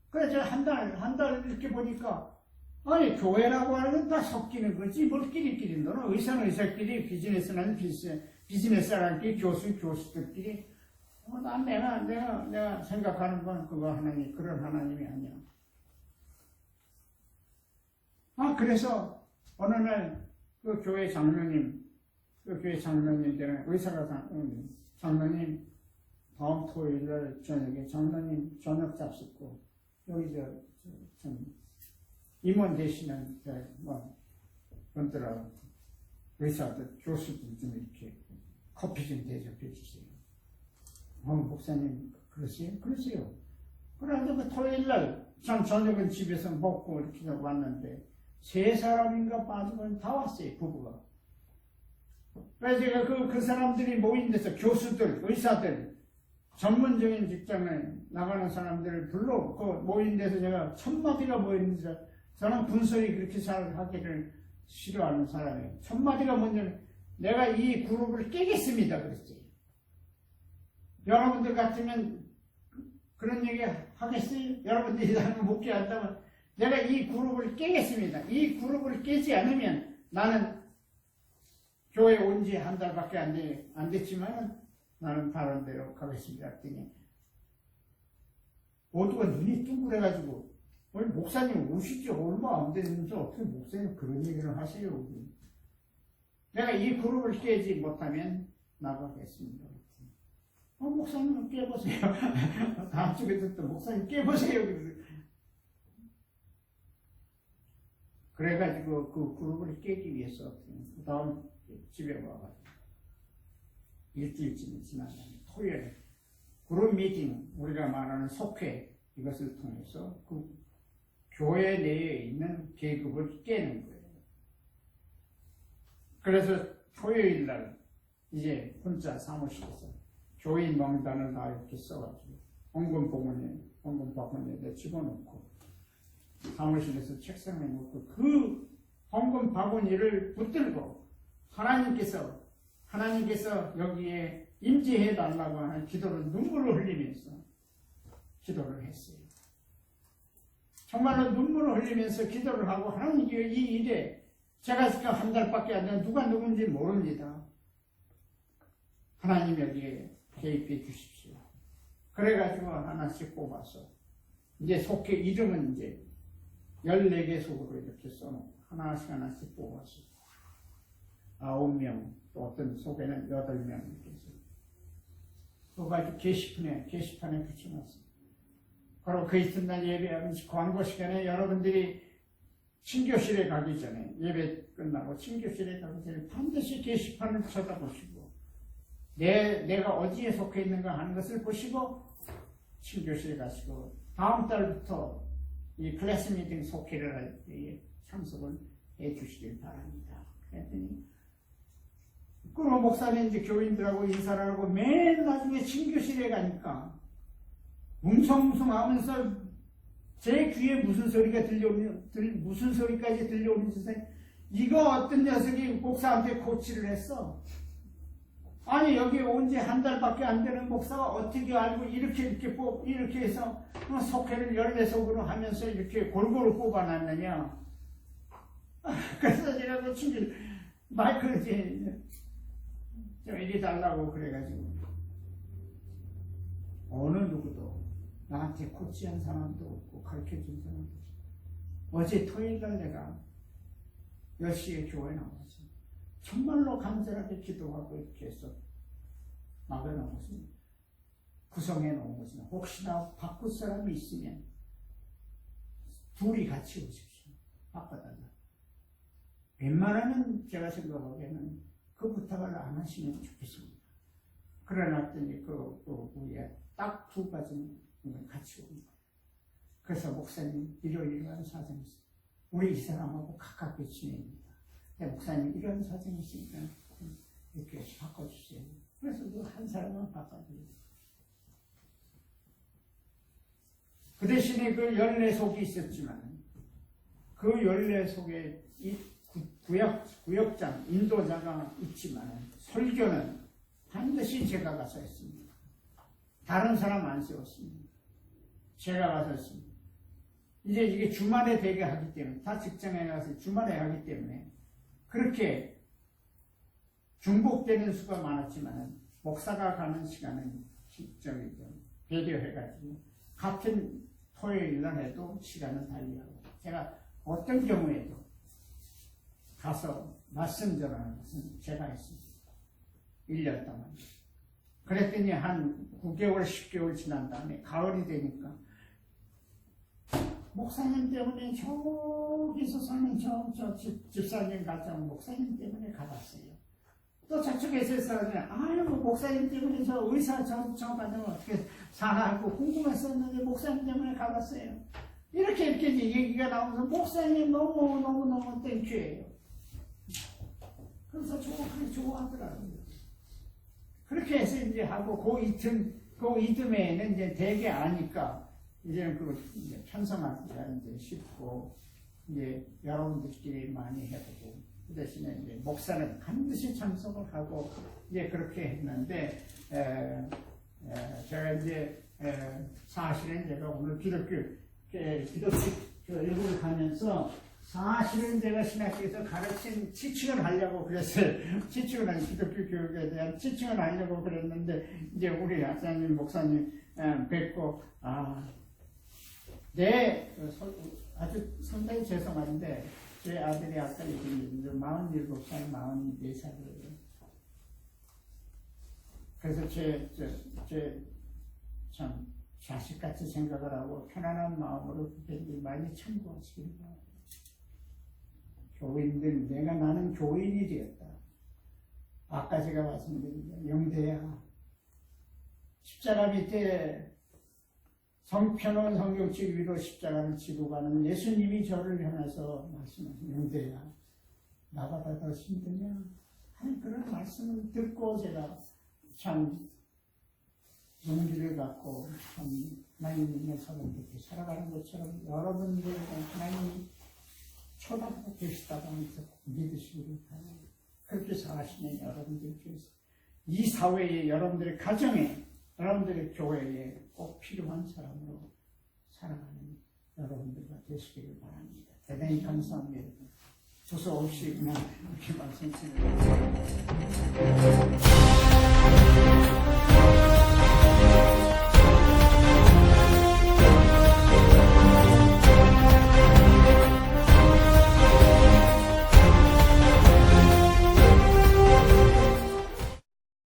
그래서 한 달 이렇게 보니까, 아니, 교회라고 하는 건 다 섞이는 거지, 뭘 끼리끼리 놀아. 의사는 의사끼리, 비즈니스는 비즈니스라는 교수들끼리. 난 내가 생각하는 건 그거 하나님, 그런 하나님이 아니야. 그래서 어느 날 그 교회 장로님 되는 의사가 장로님 다음 토요일날 저녁에 장로님 저녁 잡숫고 여기 임원 되시는 분들하고 의사들 교수들 좀 이렇게 커피 좀 대접해 주세요. 목사님 그러세요? 그러세요. 그래서 그 토요일날 저녁은 집에서 먹고 이렇게 왔는데 3사람인가 빠지면 다 왔어요, 부부가. 그래서 제가 그 사람들이 모인 데서 교수들, 의사들, 전문적인 직장에 나가는 사람들을 불러 그 모인 데서 제가 1000마디가 모였는데 저는 분설이 그렇게 잘 하기를 싫어하는 사람이에요. 1000마디가 뭐냐면 내가 이 그룹을 깨겠습니다 그랬어요. 여러분들 같으면 그런 얘기 하겠어요? 여러분들이 나는 못 깨한다면 내가 이 그룹을 깨겠습니다. 이 그룹을 깨지 않으면 나는 교회 온 지 한 달밖에 안 됐지만 나는 다른 데로 가겠습니다. 했더니 모두가 눈이 둥그래가지고 목사님 오시죠. 얼마 안 됐는데 어떻게 목사님 그런 얘기를 하세요. 내가 이 그룹을 깨지 못하면 나가겠습니다. 목사님 깨보세요. 다음 주에도 또 목사님 깨보세요. 그래가지고 그 그룹을 깨기 위해서 그 다음 집에 와가지고 일주일쯤 지난 다음에 토요일에 그룹 미팅, 우리가 말하는 속회 이것을 통해서 그 교회 내에 있는 계급을 깨는 거예요. 그래서 토요일 날 이제 혼자 사무실에서 교인 명단을 다 이렇게 써가지고 헌금 바구니에 집어넣고 사무실에서 책상에 놓고 그 헌금 바구니를 붙들고 하나님께서 여기에 임재해 달라고 하는 기도를 눈물을 흘리면서 기도를 했어요. 정말로 눈물을 흘리면서 기도를 하고 하나님 이 일에 제가 지금 한 달밖에 안 된 누가 누군지 모릅니다. 하나님 여기에 개입해 주십시오. 그래가지고 하나씩 뽑아서 이제 속해 이름은 이제 14개 속으로 이렇게 써놓고 하나씩 뽑아서 9명 또 어떤 속에는 8명 이렇게 해서 그거 가지고 게시판에 붙여놨어요. 바로 그 이튿날 예배하는 광고 시간에 여러분들이 친교실에 가기 전에 예배 끝나고 친교실에 가기 전에 반드시 게시판을 쳐다보시고 내가 어디에 속해 있는가 하는 것을 보시고 친교실에 가시고 다음 달부터 이 클래스 미팅 속회를 할 때에 참석을 해 주시길 바랍니다. 그랬더니 그럼 목사님 이제 교인들하고 인사를 하고 맨 나중에 친교실에 가니까 웅성웅성하면서 제 귀에 무슨 소리까지 들려오는지 이거 어떤 녀석이 목사한테 코치를 했어. 아니 여기 온 지 한 달밖에 안 되는 목사가 어떻게 알고 이렇게 해서 속회를 14속으로 하면서 이렇게 골고루 뽑아놨느냐. 그래서 제가 그 친구 마이크를 좀 이리 달라고 그래가지고 어느 누구도 나한테 코치한 사람도 없고 가르쳐준 사람도 없고 어제 토요일날 내가 10시에 교회 나와서 정말로 간절하게 기도하고 이렇게 해서 막아놓은 것은 구성해 놓은 것은 혹시나 바꿀 사람이 있으면 둘이 같이 오십시오. 바꿔달라. 웬만하면 제가 생각하기에는 그 부탁을 안 하시면 좋겠습니다. 그래놨더니 그 위에 딱 2가지는 같이 온 거예요. 그래서 목사님 이러이러한 사정이 있어요. 우리 이 사람하고 가깝게 지냅니다. 목사님 이런 사정이 있으니까 이렇게 바꿔주세요. 그래서 그 한 사람만 바꿔줘요. 그 대신에 그 14속이 있었지만 그 14속에 이 구역장, 인도자가 있지만 설교는 반드시 제가 가서 했습니다. 다른 사람 안 세웠습니다. 제가 가서 했습니다. 이제 이게 주말에 되게 하기 때문에 다 직장에 가서 주말에 하기 때문에 그렇게 중복되는 수가 많았지만 목사가 가는 시간은 배려해가지고 같은 토요일날 해도 시간을 달리하고 제가 어떤 경우에도 가서 말씀 전하는 것은 제가 했습니다. 1년 동안. 그랬더니 한 9개월, 10개월 지난 다음에 가을이 되니까 목사님 때문에 저기서 사는 집사님 가정 목사님 때문에 가봤어요. 또 저쪽에서 사람이 아유 목사님 때문에 저 의사 저 가정 어떻게 사나 하고 궁금했었는데 목사님 때문에 가봤어요. 이렇게 얘기가 나오면서 목사님 너무 땡큐예요. 그래서 좋아하더라고요. 그렇게 해서 이제 하고 그 이튿 그 이듬해에는 이제 되게 아니까 이제는 그 이제 편성하기가 이제 쉽고 이제 여러분들끼리 많이 해보고 그 대신에 이제 목사는 반드시 참석을 하고 이제 그렇게 했는데 제가 이제 사실은 제가 오늘 기독교 교육을 하면서 사실은 제가 신학교에서 가르친 지칭을 하려고 그랬어요. 지칭을 하는 기독교 교육에 대한 지칭을 하려고 그랬는데 이제 우리 학사님 목사님 뵙고 아주 상당히 죄송한데 제 아들이 아까 얘기했는데 47살, 44살이에요. 그래서 참 자식같이 생각을 하고 편안한 마음으로 그렇게 많이 참고하시길 바랍니다. 교인들, 나는 교인이 되었다. 아까 제가 말씀드린 영대야. 십자가 밑에 편한 성경책 위로 십자가를 지고 가는 예수님이 저를 향해서 말씀하신 영대야. 나보다 더 힘드냐? 하는 그런 말씀을 듣고 제가 참 용기를 갖고 참 하나님 믿는 사람 이렇게 살아가는 것처럼 여러분들 하나님이 쳐다보고 계시다고 하면서 믿으시기를 바랍니다. 그렇게 사시는 여러분들께서 이 사회에, 여러분들의 가정에, 여러분들의 교회에 꼭 필요한 사람으로 살아가는 여러분들과 되시기를 바랍니다. 대단히 감사합니다. 두서 없이 그냥 이렇게 말씀드립니다.